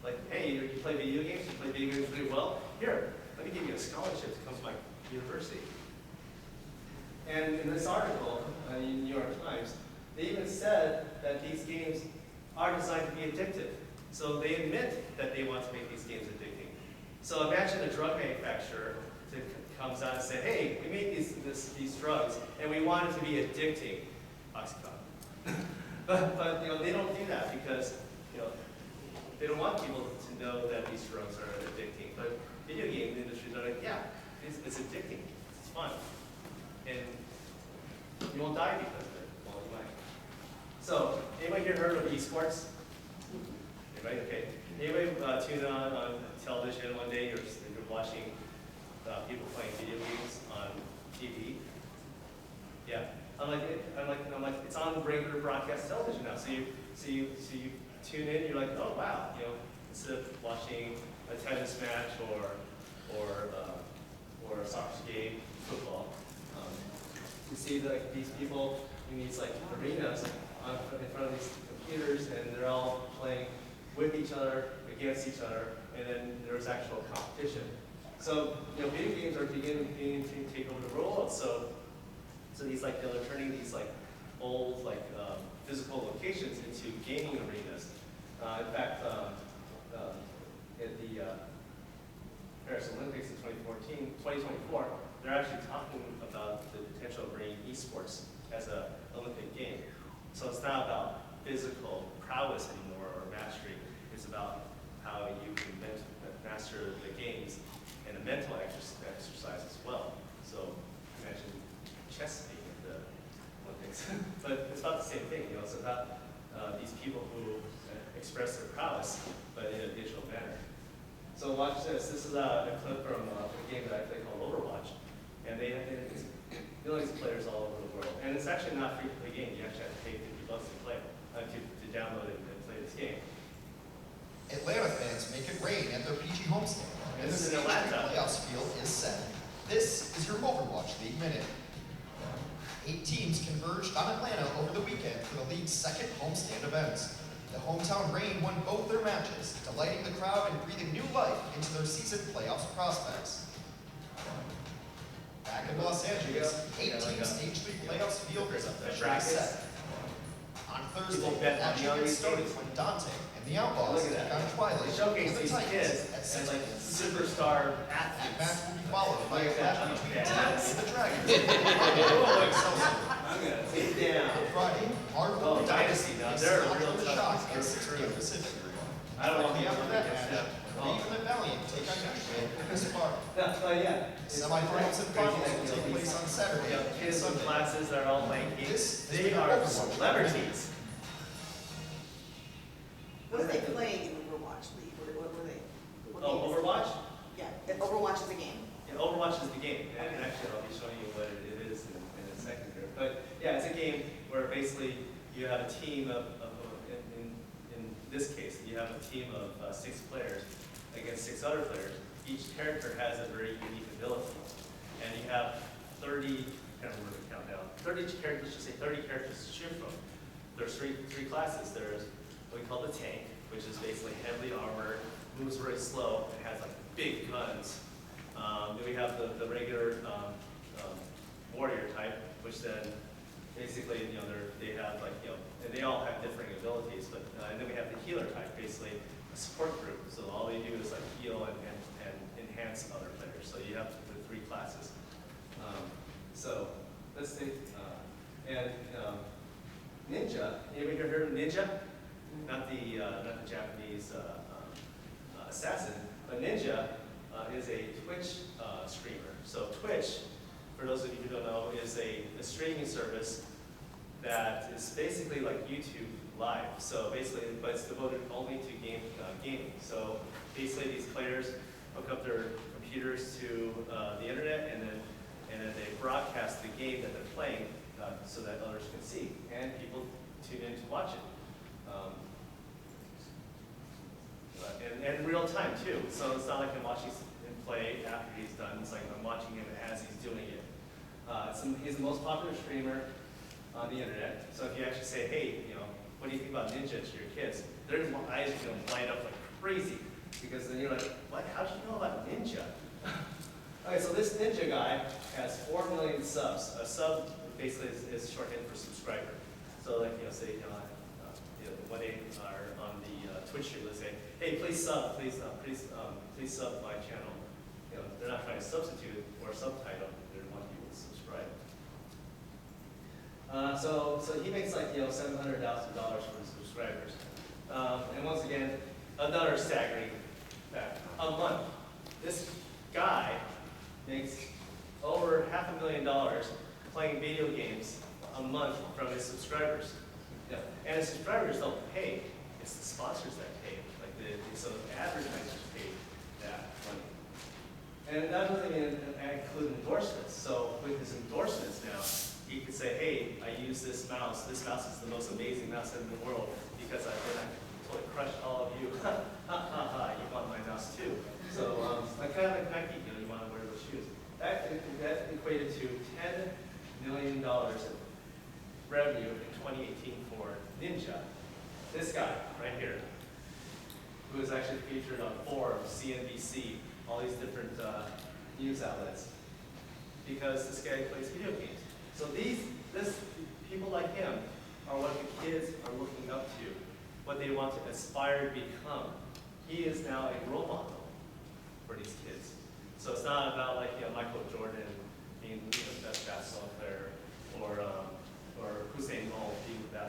Speaker 1: Like, hey, you play video games, you play video games really well. Here, let me give you a scholarship to come to my university. And in this article in the New York Times, they even said that these games are designed to be addictive. So they admit that they want to make these games addicting. So imagine a drug manufacturer comes out and says, hey, we made these drugs, and we want it to be addicting. Oxycontin. but they don't do that because they don't want people to know that these drugs are addicting. But video game industries are like, yeah, it's addicting. It's fun. And you won't die because of it. Well, you might. So, anybody here heard of esports? Anybody? Okay. Anybody tune on television one day, you're watching people playing video games on TV? Yeah. I'm like, it's on regular broadcast television now. So you tune in, you're like, oh wow, you know, instead of watching a tennis match or a soccer game, football, you see like these people in these like arenas in front of these computers, and they're all playing with each other, against each other, and then there's actual competition. So, you know, video games are beginning to take over the world. So these like, they're turning these like old like physical locations into gaming arenas. In fact, at the Paris Olympics in 2024, they're actually talking about the potential of bringing esports as an Olympic game. So it's not about physical prowess anymore or mastery. It's about how you can master the games and a mental exercise as well. So imagine chess being at the Olympics. But it's about the same thing, you know, it's about these people who express their prowess, but in a digital manner. So watch this. This is a clip from a game that I play called Overwatch. And they have these players all over the world. And it's actually not free to play game. You actually have to pay $50 to play, to download it and play this game.
Speaker 12: Atlanta fans make it rain at their PG homestand, and the
Speaker 1: This is
Speaker 12: stage
Speaker 1: Atlanta.
Speaker 12: playoffs field is set. This is your Overwatch League Minute. 8 teams converged on Atlanta over the weekend for the league's second homestand events. The hometown Reign won both their matches, delighting the crowd and breathing new life into their season playoffs prospects. Back in Los Angeles, 8 teams stage 3 playoffs field is officially set. On Thursday, action gets started when Dante and the Outlaws take on Twilight
Speaker 1: They showcase
Speaker 12: and the
Speaker 1: these
Speaker 12: Titans
Speaker 1: kids
Speaker 12: at
Speaker 1: as
Speaker 12: 6
Speaker 1: like
Speaker 12: p.m.
Speaker 1: superstar
Speaker 12: That
Speaker 1: athletes.
Speaker 12: match will be followed by a
Speaker 1: Look at
Speaker 12: clash
Speaker 1: that.
Speaker 12: between
Speaker 1: Okay.
Speaker 12: Titans and the Dragons.
Speaker 1: I'm gonna take it down.
Speaker 12: Friday, Marvel
Speaker 1: Oh, Dynasty now. They're a real
Speaker 12: the
Speaker 1: tough
Speaker 12: Shock at
Speaker 1: group.
Speaker 12: 6 p.m. Pacific.
Speaker 1: I don't want to be
Speaker 12: After
Speaker 1: able to
Speaker 12: that
Speaker 1: get
Speaker 12: match,
Speaker 1: that.
Speaker 12: Cleveland and Valiant take on Nashville and Spark.
Speaker 1: Yeah.
Speaker 12: Semifinals and finals will take place on Saturday
Speaker 1: You know,
Speaker 12: and
Speaker 1: kids in
Speaker 12: Sunday.
Speaker 1: classes that are all playing games.
Speaker 12: This is
Speaker 1: They
Speaker 12: your
Speaker 1: are
Speaker 12: Overwatch.
Speaker 1: celebrities.
Speaker 7: What are they playing in Overwatch League? What were they? What
Speaker 1: Oh,
Speaker 7: games?
Speaker 1: Overwatch?
Speaker 7: Yeah, Overwatch is a game.
Speaker 1: Yeah, Overwatch is the game, and actually I'll be showing you what it is in a second here. But yeah, it's a game where basically you have a team in this case, you have a team of 6 players against 6 other players. Each character has a very unique ability, and you have 30, I can't remember the countdown, 30 characters, just say 30 characters to choose from. There's three classes. There's what we call the tank, which is basically heavily armored, moves very slow, and has like big guns. Then we have the regular warrior type, which then basically, you know, they have like, you know, and they all have differing abilities, but and then we have the healer type, basically a support group. So all they do is like heal and enhance other players. So you have the 3 classes. So let's see, and Ninja. Anybody here heard of Ninja? Not the Japanese assassin, but Ninja is a Twitch streamer. So Twitch, for those of you who don't know, is a streaming service that is basically like YouTube Live. So basically, but it's devoted only to gaming. So basically, these players hook up their computers to the internet, and then they broadcast the game that they're playing so that others can see, and people tune in to watch it. And in real time too. So it's not like I'm watching him play after he's done. It's like I'm watching him as he's doing it. He's the most popular streamer on the internet. So if you actually say, hey, you know, what do you think about Ninja to your kids? Their eyes are going to light up like crazy, because then you're like, what? How'd you know about Ninja? Okay, so this Ninja guy has 4 million subs. A sub basically is shorthand for subscriber. So like, you know, say, when they are on the Twitch stream, let's say, hey, please sub, please sub my channel. You know, they're not trying to substitute or subtitle. They want people to subscribe. So he makes like, you know, $700,000 for his subscribers. And once again, another staggering fact: a month, this guy makes over $500,000 $500,000 playing video games a month from his subscribers. Yeah. And his subscribers don't pay, it's the sponsors that pay. Like so the advertisers pay that money. And that doesn't even include endorsements. So with his endorsements now, he could say, hey, I use this mouse. This mouse is the most amazing mouse in the world because I totally crushed all of you. Ha ha ha, you want my mouse too. So like kind of like Nike, you want to wear those shoes. That equated to $10 million in revenue in 2018 for Ninja. This guy right here, who is actually featured on Forbes, CNBC, all these different news outlets, because this guy plays video games. So people like him are what the kids are looking up to, what they want to aspire to become. He is now a role model for these kids. So it's not about like Michael Jordan being the best basketball player, or Usain Bolt being the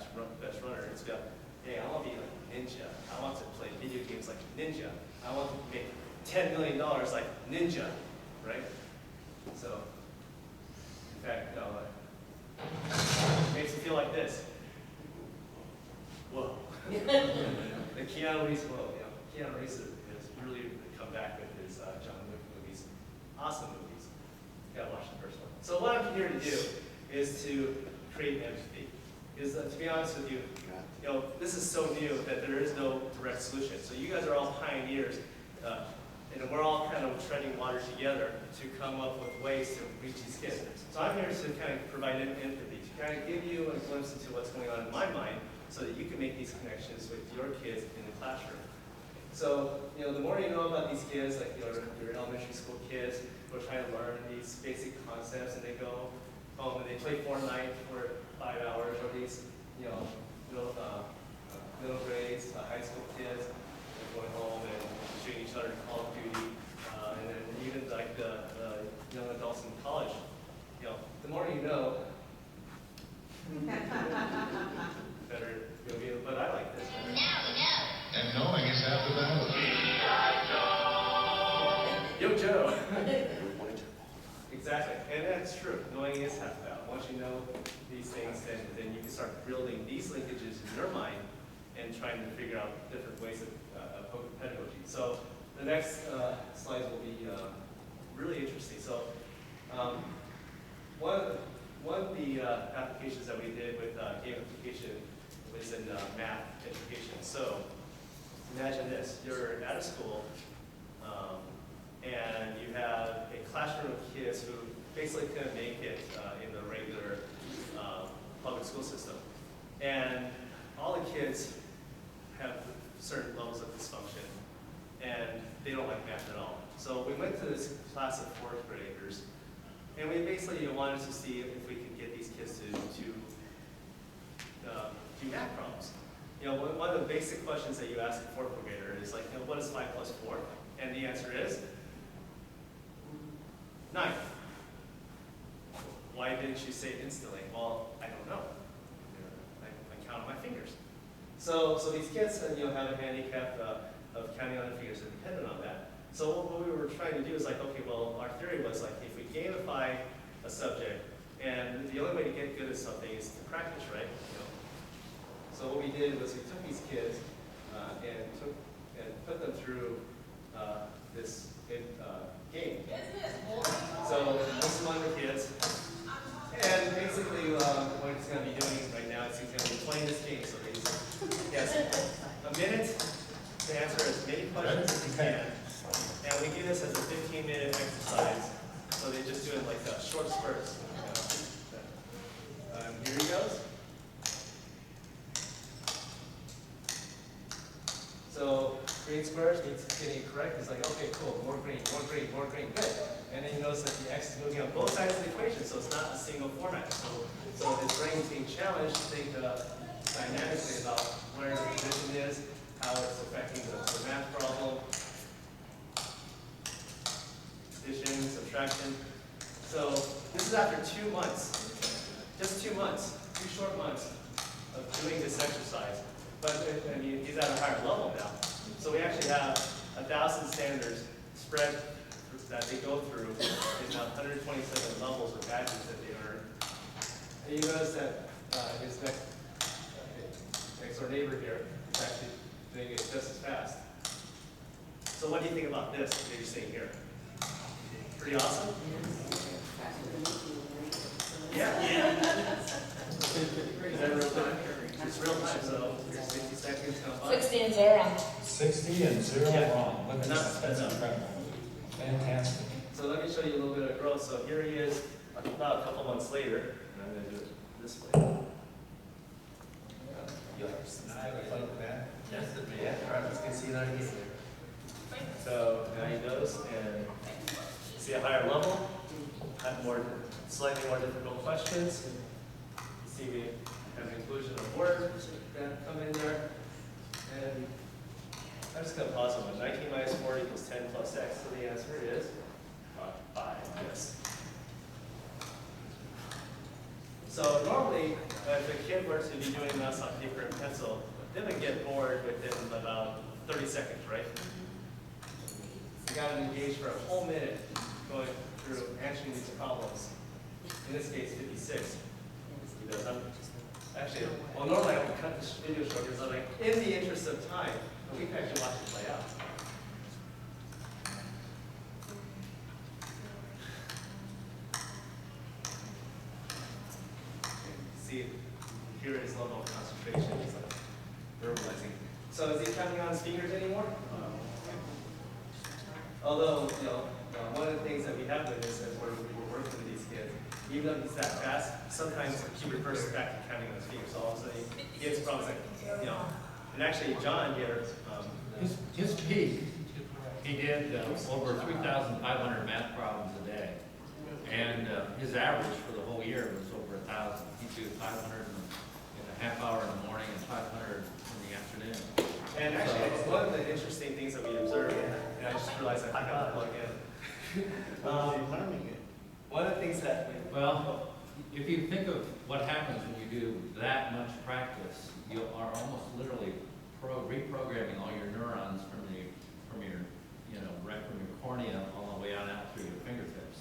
Speaker 1: best runner. It's about, hey, I want to be like Ninja. I want to play video games like Ninja. I want to make $10 million like Ninja, right? So, in fact, it makes me feel like this. Whoa. The Keanu Reeves, Keanu Reeves has really come back with his John Wick movies. Awesome movies. You gotta watch the first one. So what I'm here to do is to create empathy. To be honest with you, this is so new that there is no direct solution. So you guys are all pioneers, and we're all kind of treading water together to come up with ways to reach these kids. So I'm here to kind of provide empathy, to kind of give you a glimpse into what's going on in my mind so that you can make these connections with your kids in the classroom. So, the more you know about these kids, like your elementary school kids who are trying to learn these basic concepts, and they go home and they play Fortnite for 5 hours, or these, middle grades, high school kids, they're going home and shooting each other in Call of Duty, and then even like the young adults in college. The more you know, better you'll be. But I like this.
Speaker 10: And knowing is half the battle.
Speaker 1: Yo, Joe. Exactly, and that's true. Knowing is half the battle. Once you know these things, then you can start building these linkages in your mind and trying to figure out different ways of pedagogy. So the next slides will be really interesting. So one of the applications that we did with gamification was in math education. So imagine this: you're at a school, and you have a classroom of kids who basically couldn't make it in the regular public school system. And all the kids have certain levels of dysfunction, and they don't like math at all. So we went to this class of 4th graders, and we basically wanted to see if we could get these kids to do math problems. One of the basic questions that you ask a 4th grader is like, what is 5 plus 4? And the answer is 9. Why didn't you say it instantly? Well, I don't know. I count on my fingers. So these kids, have a handicap of counting on their fingers and dependent on that. So what we were trying to do is like, okay, well, our theory was like, if we gamify a subject, and the only way to get good at something is to practice, right? So what we did was we took these kids and put them through this game. So this is one of the kids. And basically, what he's going to be doing right now is he's going to be playing this game. So he has a minute to answer as many questions as he can. And we do this as a 15-minute exercise. So they just do it like short spurts. Here he goes. So green squares means getting it correct. It's like, okay, cool, more green, good. And then you notice that the X is moving on both sides of the equation, so it's not a single format. So his brain is being challenged to think dynamically about where the position is, how it's affecting the math problem, addition, subtraction. So this is after 2 months, just 2 months, 2 short months of doing this exercise. But he's at a higher level now. So we actually have 1,000 standards spread that they go through in 127 levels of badges that they earn. And you notice that his next door neighbor here is actually doing it just as fast. So what do you think about this that you're seeing here? Pretty awesome? Yeah. Is that real time? It's real time, so your 60 seconds come by.
Speaker 9: 60 and 0.
Speaker 2: 60 and 0
Speaker 1: Yeah.
Speaker 2: wrong. Look at
Speaker 1: And
Speaker 2: that. That's incredible. Fantastic.
Speaker 1: So let me show you a little bit of growth. So here he is about a couple months later. And I'm going to do it this way. You'll have fun with that? Yes, yeah. All right, let's get see that again. So now he goes and see a higher level, have slightly more difficult questions. You see we have inclusion of words that come in there. And I'm just going to pause on one. 19 minus 4 equals 10 plus x. So the answer is 5. Yes. So normally, if a kid were to be doing this on paper and pencil, they would get bored within about 30 seconds, right? You got to engage for a whole minute going through answering these problems. In this case, 56. Because well, normally I would cut this video short because I'm like, in the interest of time, but we can actually watch it play out. See, here is level of concentration. He's like verbalizing. So is he counting on his fingers anymore? Although, one of the things that we have witnessed as we're working with these kids, even though he's that fast, sometimes he reverses back to counting on his fingers. So all of a sudden he gets problems like, and actually John here,
Speaker 2: His peak, he did over 3,500 math problems a day. And his average for the whole year was over 1,000. He'd do 500 in a half hour in the morning and 500 in the afternoon.
Speaker 1: and actually it's one of the interesting things that we observed, and I just realized I forgot to plug in. One of the things that
Speaker 2: Well, if you think of what happens when you do that much practice, you are almost literally reprogramming all your neurons from your right from your cornea all the way on out through your fingertips.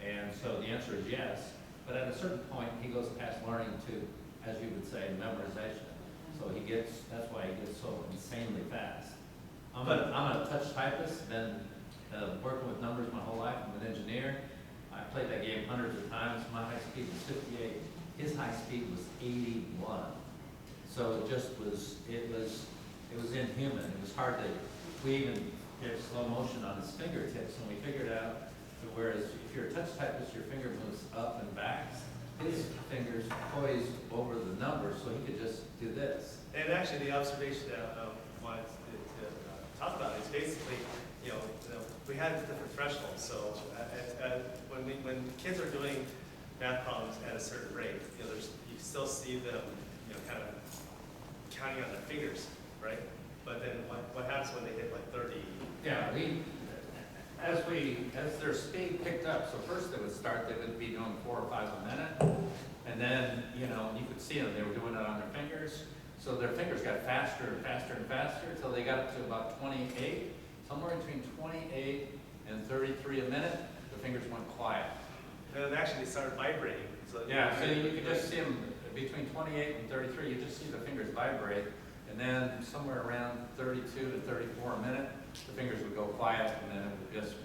Speaker 2: And so the answer is yes. But at a certain point, he goes past learning to, as you would say, memorization. So that's why he gets so insanely fast. I'm a touch typist, been working with numbers my whole life. I'm an engineer. I played that game hundreds of times. My high speed was 58. His high speed was 81. So it was inhuman. It was hard to, we even did slow motion on his fingertips, and we figured out that whereas if you're a touch typist, your finger moves up and back. His fingers poised over the numbers, so he could just do this.
Speaker 1: And actually, the observation that I wanted to talk about is basically, we had different thresholds. So when kids are doing math problems at a certain rate, you still see them, kind of counting on their fingers, right? But then what happens when they hit like 30?
Speaker 2: Yeah, as their speed picked up, so first they would be doing 4 or 5 a minute, and then, you could see them, they were doing it on their fingers, so their fingers got faster and faster and faster until they got up to about 28, somewhere between 28 and 33 a minute, the fingers went quiet.
Speaker 1: And then actually they started vibrating. So
Speaker 2: yeah, so you could just see them between 28 and 33, you just see the fingers vibrate, and then somewhere around 32 to 34 a minute, the fingers would go quiet, and then it would just,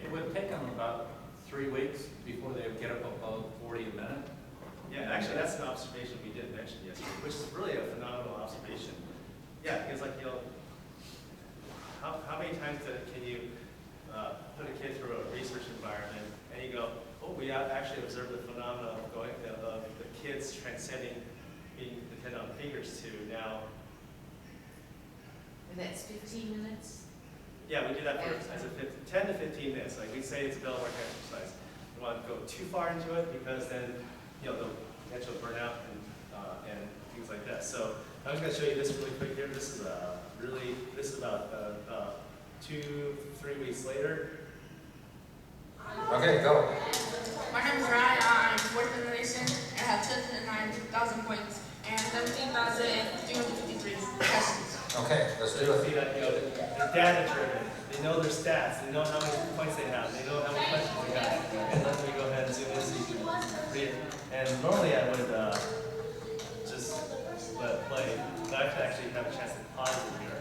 Speaker 2: it would take them about 3 weeks before they would get up above 40 a minute.
Speaker 1: Yeah, actually that's an observation we didn't mention yesterday, which is really a phenomenal observation. Yeah, because how many times can you put a kid through a research environment and you go, oh, we have actually observed the phenomenon of the kids transcending being dependent on fingers to now.
Speaker 5: And that's 15 minutes?
Speaker 1: Yeah, we do that for 10 to 15 minutes. Like we say, it's a bell work exercise. You want to go too far into it because then they'll potential burnout and things like that. So I'm just going to show you this really quick here. This is about 2-3 weeks later.
Speaker 2: Okay, go.
Speaker 13: My name is Ryan. I'm Fortnite Generation and I have 209,000 points and 17,353 questions.
Speaker 2: Okay, let's do
Speaker 1: So
Speaker 2: it.
Speaker 1: you see that, they're data driven. They know their stats. They know how many points they have. They know how many questions they have. And let me go I would just let it play, but I could actually have a chance to pause it here.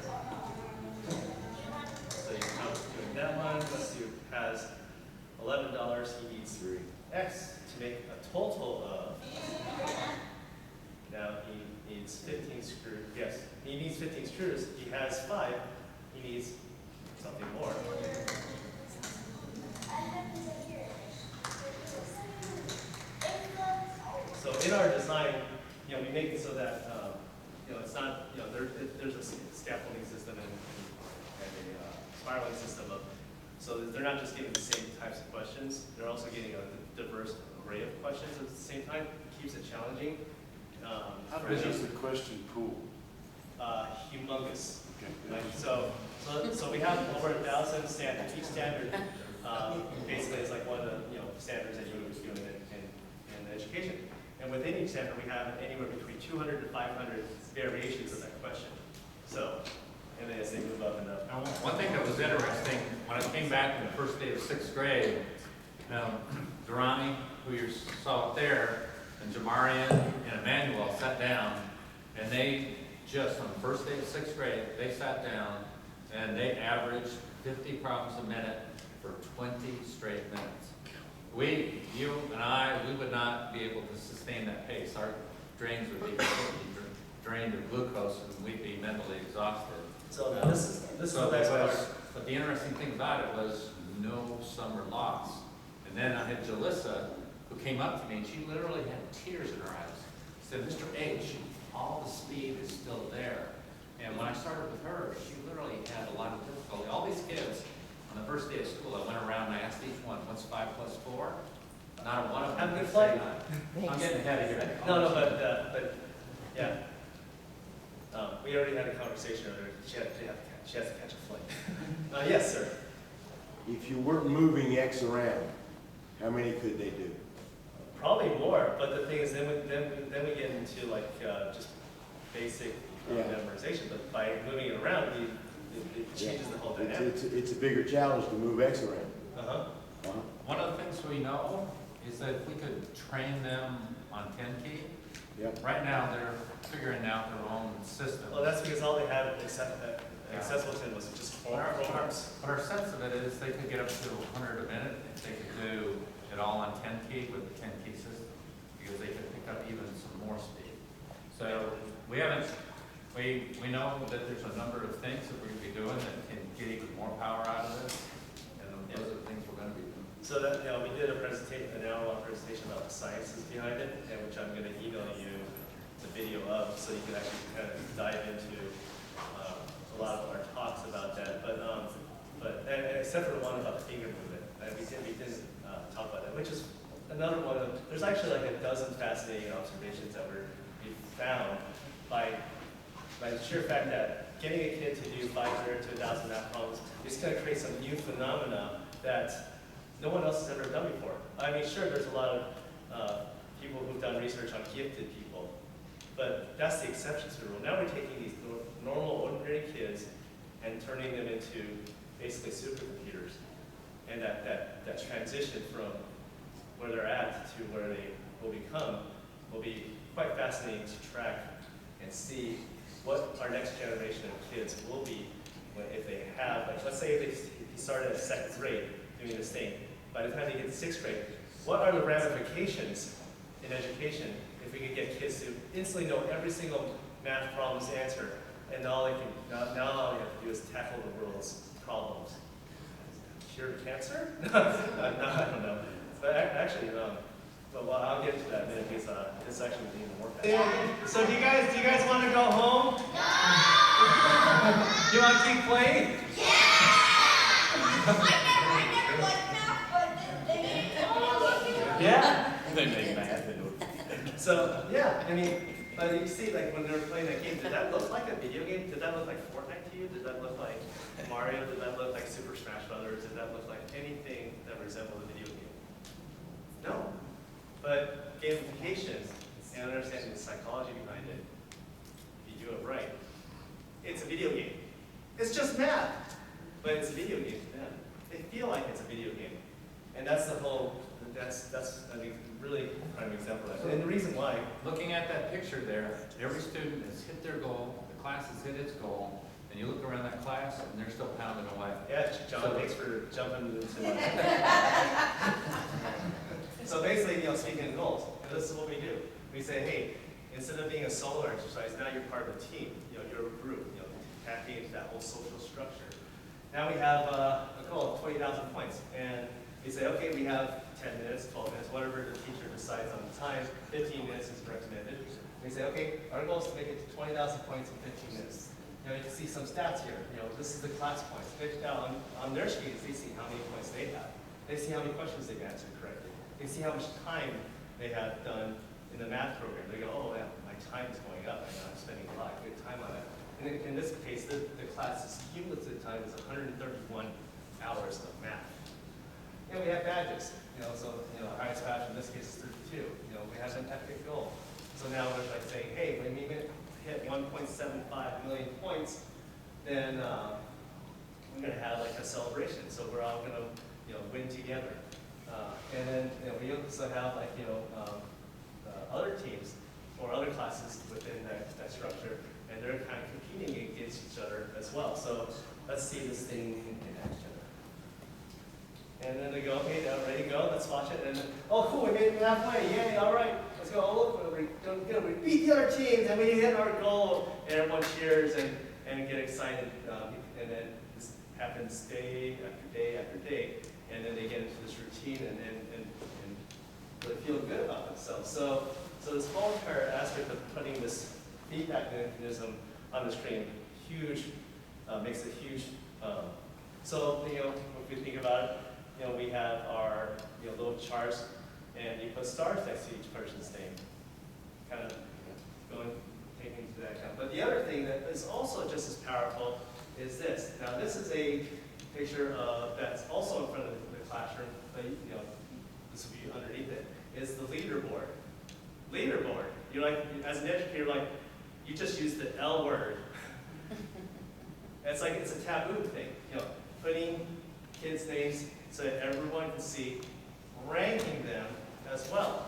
Speaker 1: So you count doing that one. Let's see who has $11. He needs X to make a total of. Now he needs 15 screws. Yes, he needs 15 screws. He has 5. He needs something more. So in our design, we make it so that it's not, there's a scaffolding system and a spiraling system so that they're not just getting the same types of questions. They're also getting a diverse array of questions at the same time. It keeps it challenging.
Speaker 14: How big is the question pool?
Speaker 1: Humongous.
Speaker 14: Okay.
Speaker 1: Right? So we have over 1,000 standards. Each standard basically is like one of the standards that you would be doing in education. And within each standard, we have anywhere between 200 to 500 variations of that question. So, and then as they move up and up.
Speaker 2: Now, one thing that was interesting, when I came back in the first day of 6th grade, Durrani, who you saw up there, and Jamarian and Emmanuel sat down, and they just, on the first day of 6th grade, they sat down, and they averaged 50 problems a minute for 20 straight minutes. You and I, we would not be able to sustain that pace. Our drains would be completely drained of glucose, and we'd be mentally exhausted.
Speaker 1: So this is the next part.
Speaker 2: But the interesting thing about it was no summer loss. And then I had Jalissa, who came up to me, and she literally had tears in her eyes. She said, "Mr. H, all the speed is still there." And when I started with her, she literally had a lot of difficulty. All these kids, on the first day of school, I went around and I asked each one, "What's 5 plus 4?" Not one of them could say that. I'm getting ahead of here.
Speaker 1: No, but yeah. We already had a conversation earlier. She has to catch a flight. Yes, sir.
Speaker 14: If you weren't moving X around, how many could they do?
Speaker 1: Probably more, but the thing is, then we get into like just basic memorization. But by moving it around, it changes the whole dynamic.
Speaker 14: It's a bigger challenge to move X around.
Speaker 2: One of the things we know is that if we could train them on 10 key, right now they're figuring out their own system.
Speaker 1: Well, that's because all they have accessible to them was just programs.
Speaker 2: But our sense of it is they could get up to 100 a minute if they could do it all on 10 key with the 10 key system, because they could pick up even some more speed. So we know that there's a number of things that we're going to be doing that can get even more power out of this, and those are the things we're going to be doing.
Speaker 1: So that we did a presentation, an hour-long presentation about the sciences behind it, and which I'm going to email you the video of, so you can actually kind of dive into a lot of our talks about that. But except for the one about the finger movement, we didn't talk about that, which is another one of. There's actually like a dozen fascinating observations that we found by the sheer fact that getting a kid to do 500 to 1,000 math problems is going to create some new phenomena that no one else has ever done before. I mean, sure, there's a lot of people who've done research on gifted people, but that's the exception to the rule. Now we're taking these normal, ordinary kids and turning them into basically supercomputers. And that transition from where they're at to where they will become will be quite fascinating to track and see what our next generation of kids will be if they have, like, let's say if he started at 2nd grade doing this thing. By the time they get to 6th grade, what are the ramifications in education if we could get kids to instantly know every single math problem's answer, and now all they have to do is tackle the world's problems? Cure cancer? No, I don't know. But actually, I'll get to that in a minute, because it's actually even more fascinating. So do you guys want to go home? No! Do you want to keep playing? Yeah. They make mad. So yeah, I mean, but you see, like when they were playing that game, did that look like a video game? Did that look like Fortnite to you? Did that look like Mario? Did that look like Super Smash Brothers? Did that look like anything that resembled a video game? No. But gamification and understanding the psychology behind it, if you do it right, it's a video game. It's just math, but it's a video game to them. They feel like it's a video game, and that's the whole. That's I think really prime example of that. And the reason why,
Speaker 2: Looking at that picture there, every student has hit their goal, the class has hit its goal, and you look around that class and they're still pounding away.
Speaker 1: yeah, John, thanks for jumping into So basically, speaking of goals, this is what we do. We say, hey, instead of being a solo exercise, now you're part of a team. You're a group. Tapping into that whole social structure. Now we have a goal of 20,000 points, and we say, okay, we have 10 minutes, 12 minutes, whatever the teacher decides on the time. 15 minutes is recommended. We say, okay, our goal is to make it to 20,000 points in 15 minutes. You can see some stats here. This is the class points. Now on their screens, they see how many points they have. They see how many questions they've answered correctly. They see how much time they have done in the math program. They go, oh, yeah, my time is going up. I'm spending a lot of good time on it. And in this case, the class's cumulative time is 131 hours of math. We have badges. So our highest badge in this case is 32. We have an epic goal. So now we're like saying, hey, when we hit 1.75 million points, then we're going to have like a celebration. So we're all going to win together. And then we also have like other teams or other classes within that structure, and they're kind of competing against each other as well. So let's see this thing in action. And then they go, okay, now ready to go, let's watch it. And then, oh, cool, we made it halfway, yay, all right, let's go. Oh, look, we beat the other teams, and we hit our goal, and everyone cheers and get excited. And then this happens day after day after day, and then they get into this routine and really feel good about themselves. So this whole entire aspect of putting this feedback mechanism on the screen, huge, makes a huge. So if you think about it, we have our little charts, and you put stars next to each person's name, kind of taking into that account. But the other thing that is also just as powerful is this. Now this is a picture that's also in front of the classroom, but this will be underneath it, is the leaderboard. Leaderboard. You're like, as an educator, you just use the L word. It's a taboo thing, putting kids' names so that everyone can see, ranking them as well.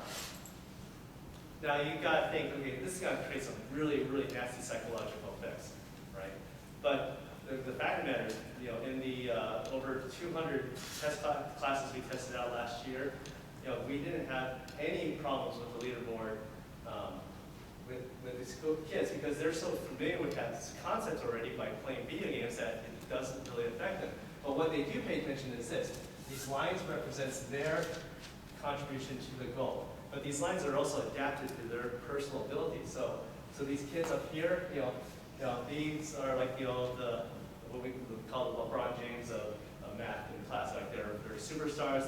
Speaker 1: Now you got to think, okay, this is going to create some really, really nasty psychological effects, right? But the fact of the matter is, in the over 200 test classes we tested out last year, we didn't have any problems with the leaderboard with these kids because they're so familiar with that concept already by playing video games that it doesn't really affect them. But what they do pay attention is this. These lines represents their contribution to the goal. But these lines are also adapted to their personal abilities. So these kids up here, these are like what we call the LeBron James of math in class. Like they're superstars.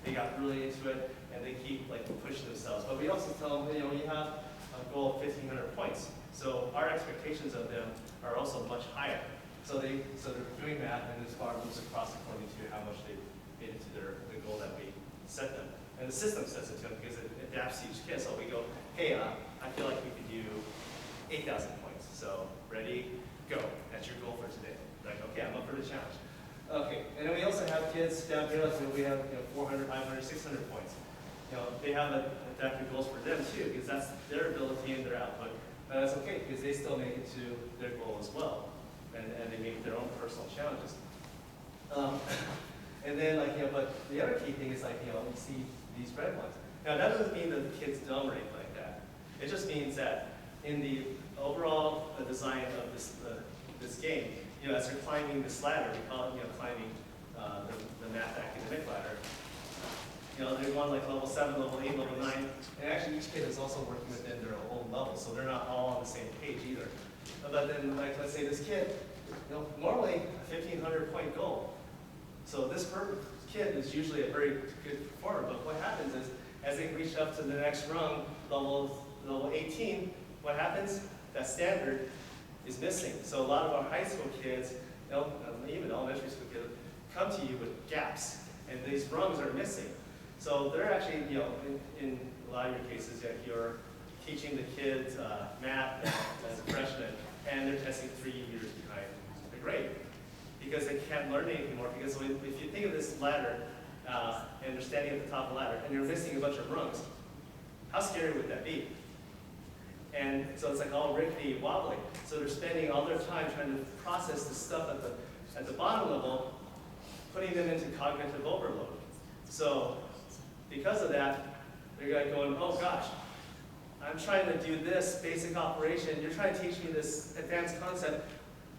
Speaker 1: They got really into it, and they keep pushing themselves. But we also tell them, you have a goal of 1,500 points. So our expectations of them are also much higher. So they're doing math, and this bar moves across according to how much they made it to the goal that we set them. And the system sets it to them because it adapts to each kid. So we go, hey, I feel like we could do 8,000 points. So ready, go. That's your goal for today. Like, okay, I'm up for the challenge. Okay, and then we also have kids down here, we have 400, 500, 600 points. They have adaptive goals for them too, because that's their ability and their output. But that's okay, because they still make it to their goal as well. And they make their own personal challenges. And then but the other key thing is you see these red ones. Now that doesn't mean that the kids dumb or anything like that. It just means that in the overall design of this game, as they're climbing this ladder, we call it climbing the math academic ladder. They're going level 7, level 8, level 9, and actually each kid is also working within their own level, so they're not all on the same page either. But then, let's say this kid, normally a 1,500 point goal. So this kid is usually a very good performer, but what happens is, as they reach up to the next rung, level 18, what happens? That standard is missing. So a lot of our high school kids, even elementary school kids, come to you with gaps, and these rungs are missing. So they're actually, in a lot of your cases, you're teaching the kids math as a freshman, and they're testing 3 years behind the grade because they can't learn anything more. Because if you think of this ladder, and they're standing at the top of the ladder, and you're missing a bunch of rungs, How scary would that be? And so it's like all rickety, wobbly. So they're spending all their time trying to process the stuff at the bottom level, putting them into cognitive overload. So because of that, they're going, oh gosh, I'm trying to do this basic operation. You're trying to teach me this advanced concept.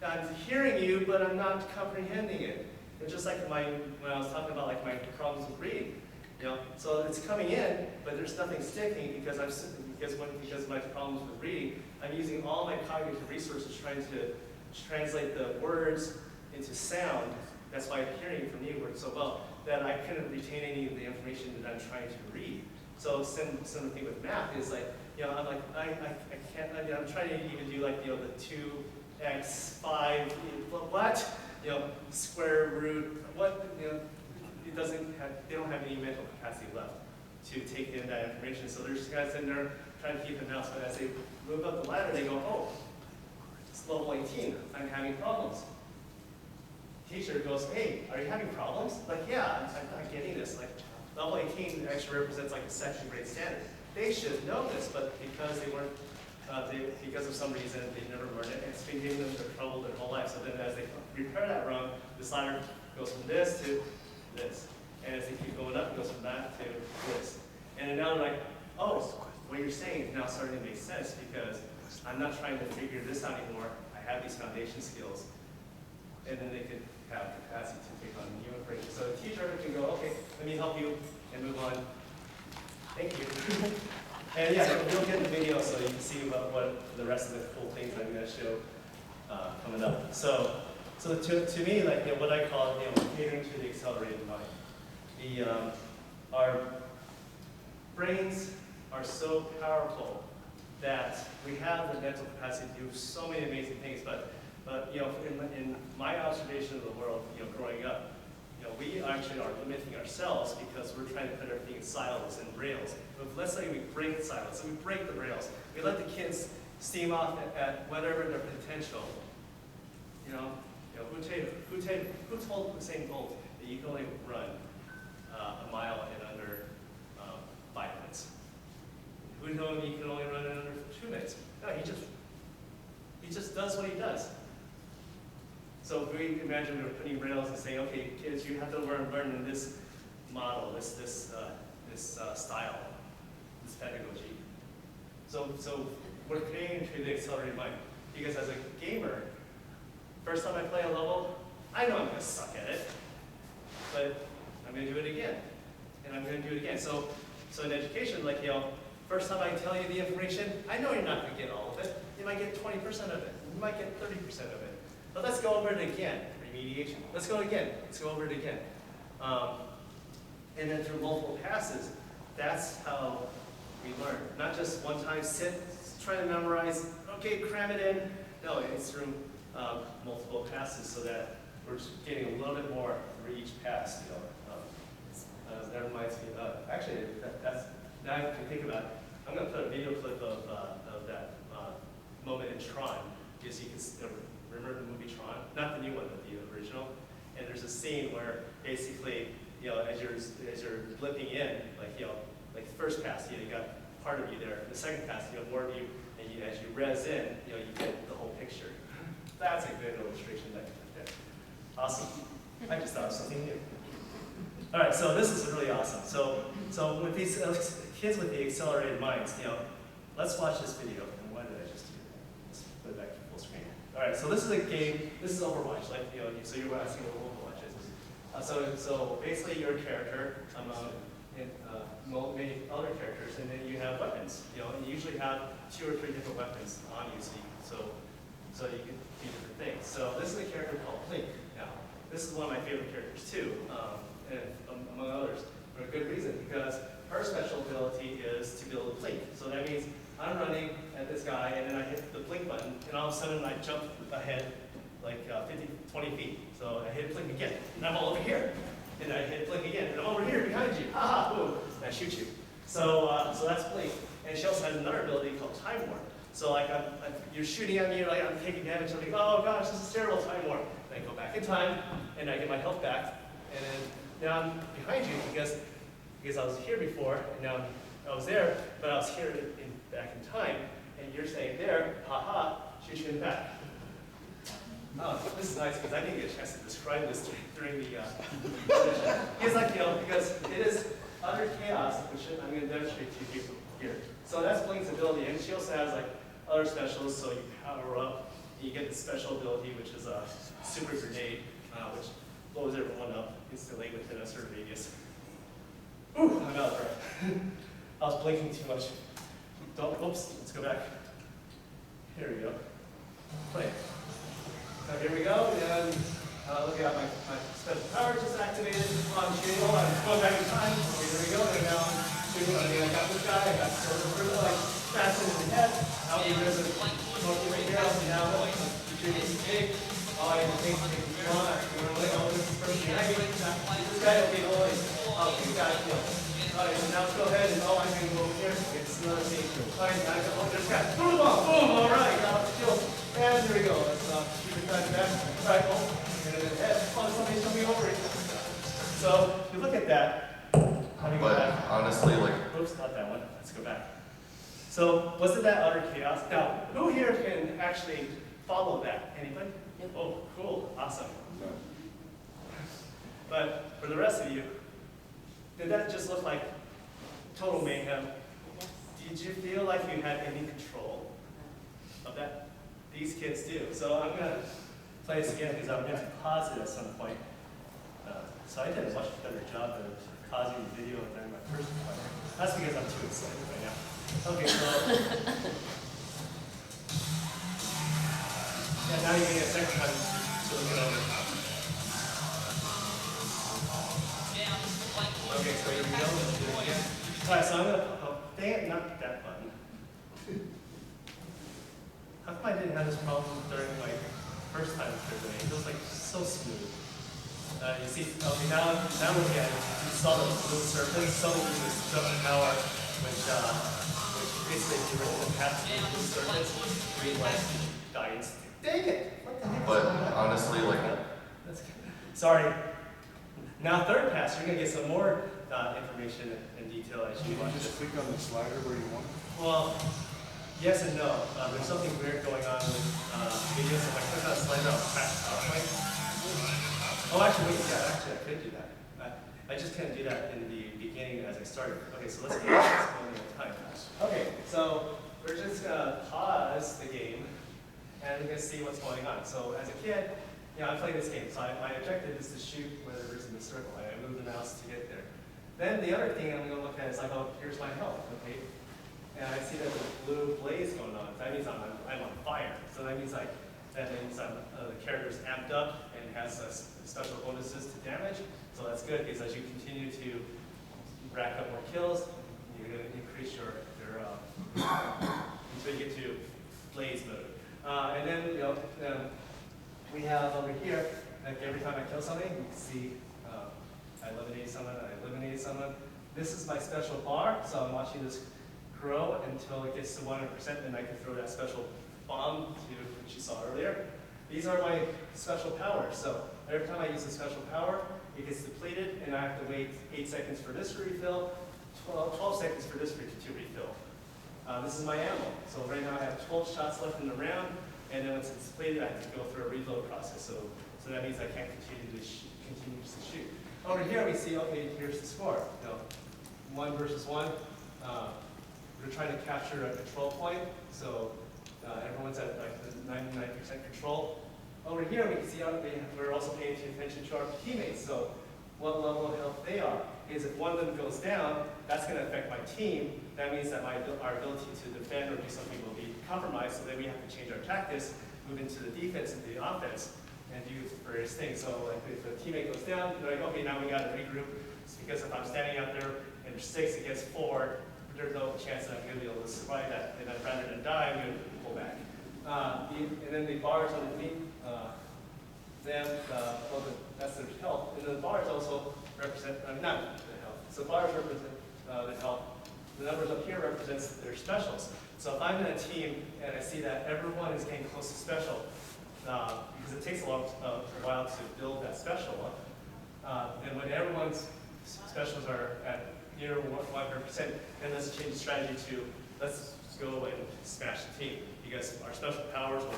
Speaker 1: I'm hearing you, but I'm not comprehending it. It's just like when I was talking about like my problems with reading. So it's coming in, but there's nothing sticking because of my problems with reading. I'm using all my cognitive resources trying to translate the words into sound. That's why hearing from you worked so well, that I couldn't retain any of the information that I'm trying to read. So similar thing with math is like, I'm like, I can't, I'm trying to even do like, the 2x, 5, what? Square root, what, it doesn't have, they don't have any mental capacity left to take in that information. So they're just guys in there trying to keep them out. So as they move up the ladder, they go, oh, it's level 18, I'm having problems. Teacher goes, hey, are you having problems? Like, yeah, I'm not getting this. Like, level 18 actually represents like a second grade standard. They should know this, but because they weren't, because of some reason, they never learned it. It's been giving them trouble their whole life. So then as they repair that wrong, this ladder goes from this to this. And as they keep going up, it goes from that to this. And then now they're like, oh, what you're saying is now starting to make sense because I'm not trying to figure this out anymore. I have these foundation skills. And then they could have capacity to take on new information. So the teacher can go, okay, let me help you and move on. Thank you. And yeah, you'll get the video so you can see what the rest of the cool things I'm going to show coming up. So to me, like what I call catering to the accelerated mind. Our brains are so powerful that we have the mental capacity to do so many amazing things. But in my observation of the world, growing up, we actually are limiting ourselves because we're trying to put everything in silos and rails. But let's say we break the silos, and we break the rails. We let the kids steam off at whatever their potential. Who told Usain Bolt that you can only run a mile in under 5 minutes? Who told him you can only run in under 2 minutes? No, he just does what he does. So if we imagine we were putting rails and saying, okay, kids, you have to learn in this model, this style, this pedagogy. So we're creating to the accelerated mind. Because as a gamer, first time I play a level, I know I'm going to suck at it, but I'm going to do it again, and I'm going to do it again. So in education, like, first time I tell you the information, I know you're not going to get all of it. You might get 20% of it. You might get 30% of it. But let's go over it again. Remediation. Let's go again. Let's go over it again. And then through multiple passes, that's how we learn. Not just one time sit, try to memorize, okay, cram it in. No, it's through multiple passes so that we're just getting a little bit more through each pass. That reminds me of, actually, that's, now I can think about it. I'm going to put a video clip of that moment in Tron, because you can remember the movie Tron, not the new one, but the original. And there's a scene where basically, as you're blipping in, like the first pass, you got part of you there. The second pass, more of you, and as you res in, you get the whole picture. That's a good illustration there. Awesome. I just thought of something new. All right, so this is really awesome. So with these kids with the accelerated minds, let's watch this video. And why did I just do that? Let's put it back to full screen. All right, so this is a game. This is Overwatch. Like so you're asking what Overwatch is. So basically, you're a character among many other characters, and then you have weapons. And you usually have 2 or 3 different weapons on you, so you can do different things. So this is a character called Blink. Now, this is one of my favorite characters too, and among others, for a good reason, because her special ability is to be able to blink. So that means I'm running at this guy, and then I hit the blink button, and all of a sudden I jump ahead like 20 feet. So I hit blink again, and I'm all over here. And I hit blink again, and I'm over here behind you. Ha ha, boom, and I shoot you. So that's blink. And she also has another ability called time warp. So like you're shooting at me, like I'm taking damage, I'm like, oh gosh, this is terrible, time warp. And I go back in time, and I get my health back, and then now I'm behind you because I was here before, and now I was there, but I was here back in time, and you're saying there, haha, shoot you in the back. Oh, this is nice because I didn't get a chance to describe this during the session. It's like, because it is utter chaos, which I'm going to demonstrate to you here. So that's Blink's ability, and she also has like other specials, so you power up, and you get the special ability, which is a super grenade, which blows everyone up instantly within a certain radius. Ooh, I'm out of breath. I was blinking too much. Oops, let's go back. Here we go. Play. So here we go, and look at my special power just activated on shooting. Hold on, going back in time. Okay, here we go, and now I'm shooting. I got this guy, I got like fastened in the head. Now there's a smoking right here, now shooting this big. Oh, I didn't think it's on. This is first behind me. This guy, okay, hold on. Okay, we got it killed. Alright, so now let's go ahead and I'm going to go over here. It's another thing. Alright, now I got there's guy. Boom, boom, alright, got the kill. And here we go. Let's shoot it back to back. Cycle. And then head. Oh, somebody's coming over it. So if you look at that, how do you go back?
Speaker 15: Honestly, like,
Speaker 1: oops, not that one. Let's go back. So wasn't that utter chaos? Now, who here can actually follow that? Anybody? Oh, cool, awesome. But for the rest of you, did that just look like total mayhem? Did you feel like you had any control of that? These kids do. So I'm going to play this again because I'm going to pause it at some point. So I did a much better job of pausing the video than my first one. That's because I'm too excited right now. Okay, so yeah, now you're getting a second time to look it over. Okay, so here we go. Let's do it again. Alright, so I'm going to, dang it, not that button. How come I didn't have this problem during my first time with Triple A? It was like so smooth. You see, okay, now look at it. You saw the blue surface. Somebody uses special power, which basically if you were to pass the blue surface, green light dies. Dang it! What the heck?
Speaker 15: but honestly, like,
Speaker 1: Sorry. Now third pass, you're going to get some more information and detail as you watch
Speaker 14: Just
Speaker 1: this.
Speaker 14: click on the slider where you want.
Speaker 1: Well, yes and no. There's something weird going on with videos. If I click on a slider, I'll crash PowerPoint. Oh, actually, wait, yeah, actually, I could do that. I just couldn't do that in the beginning as I started. Okay, so let's get this going in time. Okay, so we're just going to pause the game, and we're going to see what's going on. So as a kid, I played this game. So my objective is to shoot whatever's in the circle. I move the mouse to get there. Then the other thing I'm going to look at is like, oh, here's my health, okay? And I see that there's a blue blaze going on. That means I'm on fire. So that means the character's amped up and has special bonuses to damage. So that's good because as you continue to rack up more kills, you're going to increase your until you get to blaze mode. And then we have over here, like every time I kill something, you can see I eliminated someone. This is my special bar, so I'm watching this grow until it gets to 100%, and I can throw that special bomb which you saw earlier. These are my special powers. So every time I use a special power, it gets depleted, and I have to wait 8 seconds for this to refill, 12 seconds for this to refill. This is my ammo. So right now I have 12 shots left in the round, and then once it's depleted, I have to go through a reload process. So that means I can't continue to shoot. Over here we see, okay, here's the score. 1 versus 1. We're trying to capture a control point, so everyone's at like the 99% control. Over here we can see we're also paying attention to our teammates, so what level of health they are. Because if one of them goes down, that's going to affect my team. That means that our ability to defend or do something will be compromised, so then we have to change our tactics, move into the defense and the offense, and do various things. So like if a teammate goes down, they're like, okay, now we got to regroup. It's because if I'm standing out there and there's 6 against 4, there's no chance that I'm going to be able to survive that. And then rather than die, I'm going to pull back. And then the bars underneath them, that's their health. And then the bars also represent, not the health. So bars represent the health. The numbers up here represents their specials. So if I'm in a team and I see that everyone is getting close to special, because it takes a while to build that special up, and when everyone's specials are at near 100%, then let's change the strategy to let's go and smash the team, because our special powers will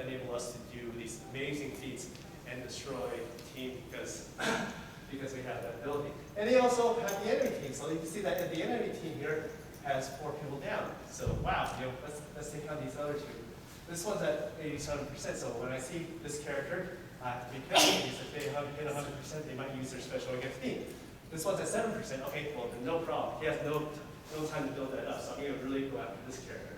Speaker 1: enable us to do these amazing feats and destroy the team because we have that ability. And they also have the enemy team, so you can see that the enemy team here has 4 people down. So wow, let's take out these other two. This one's at 87%, so when I see this character, I have to be careful because if they hit 100%, they might use their special against me. This one's at 7%, okay, well then no problem. He has no time to build that up, so I'm gonna really go after this character.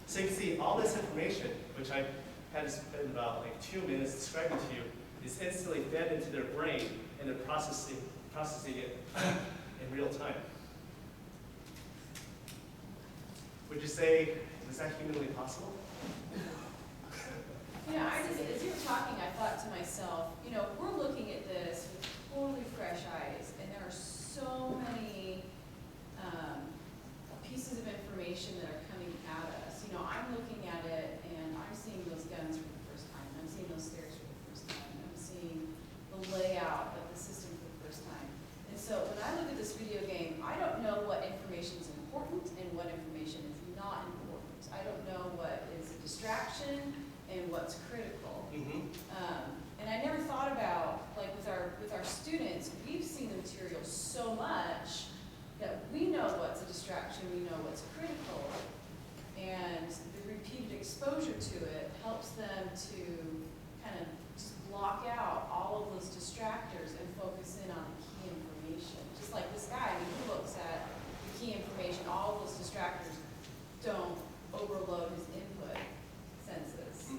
Speaker 1: So you can see all this information, which I had to spend about like 2 minutes describing to you, is instantly fed into their brain and they're processing it in real time. Would you say, is that humanly possible?
Speaker 5: You know, as you were talking, I thought to myself, you know, we're looking at this with totally fresh eyes, and there are so many pieces of information that are coming at us. You know, I'm looking at it, and I'm seeing those guns for the first time. I'm seeing those stairs for the first time. I'm seeing the layout of the system for the first time. And so when I look at this video game, I don't know what information is important and what information is not important. I don't know what is a distraction and what's critical. And I never thought about, like with our students, we've seen the material so much that we know what's a distraction, we know what's critical, and the repeated exposure to it helps them to kind of just block out all of those distractors and focus in on the key information. Just like this guy, when he looks at the key information, all of those distractors don't overload his input senses.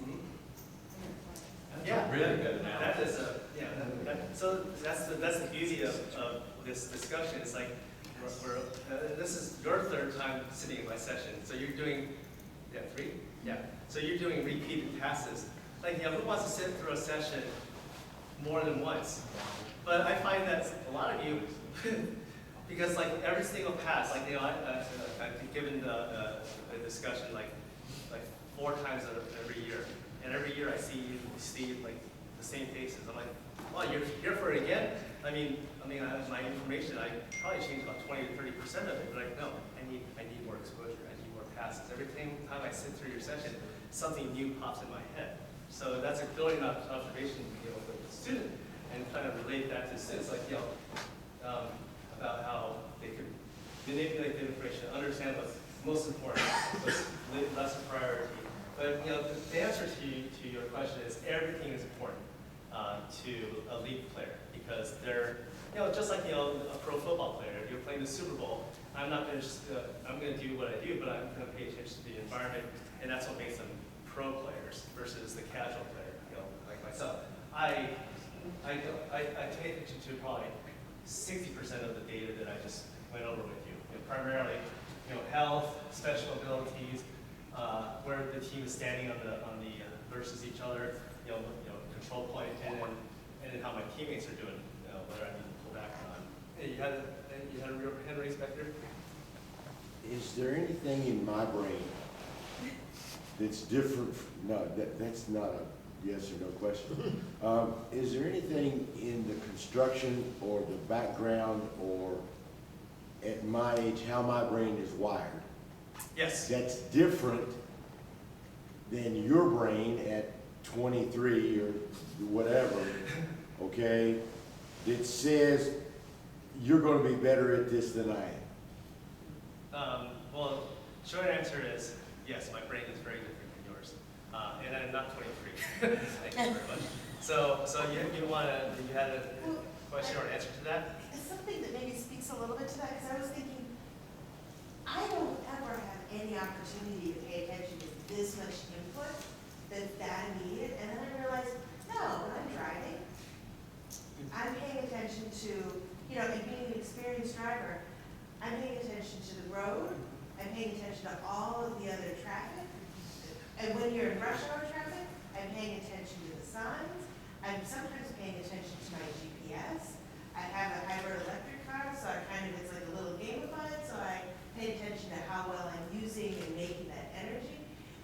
Speaker 1: Yeah,
Speaker 2: really good analogy.
Speaker 1: That is so that's the beauty of this discussion. It's like this is your 3rd time sitting in my session. So you're doing 3? Yeah. So you're doing repeated passes. Like, who wants to sit through a session more than once? But I find that a lot of you, because like every single pass, like I've given the discussion like 4 times every year. And every year I see like the same faces. I'm like, well, you're here for it again? I mean, my information, I probably changed about 20 to 30% of it, but no, I need more exposure. I need more passes. Every time I sit through your session, something new pops in my head. So that's a brilliant observation, with the student, and kind of relate that to students, like, about how they could manipulate the information, understand what's most important, what's less a priority. But the answer to your question is everything is important to a league player, because they're just like a pro football player. If you're playing the Super Bowl, I'm not going to I'm going to do what I do, but I'm going to pay attention to the environment, and that's what makes them pro players versus the casual player. Like myself, I pay attention to probably 60% of the data that I just went over with you. Primarily, health, special abilities. Where the team is standing on the versus each other, control point, and then how my teammates are doing, whether I need to pull back or not. Hey, you had a real hand raised back there?
Speaker 14: Is there anything in my brain that's different? No, that's not a yes or no question. Is there anything in the construction or the background or at my age, how my brain is wired?
Speaker 1: Yes.
Speaker 14: That's different than your brain at 23 or whatever, okay, that says you're going to be better at this than I am?
Speaker 1: Well, short answer is yes, my brain is very different than yours. And I'm not 23. Thank you very much. So you had a question or an answer to that?
Speaker 7: Something that maybe speaks a little bit to that, because I was thinking, I don't ever have any opportunity to pay attention to this much input that immediate, and then I realized, no, when I'm driving, I'm paying attention to, and being an experienced driver, I'm paying attention to the road, I'm paying attention to all of the other traffic, and when you're in rush hour traffic, I'm paying attention to the signs, I'm sometimes paying attention to my GPS. I have a hybrid electric car, so it's like a little gamified, so I pay attention to how well I'm using and making that energy.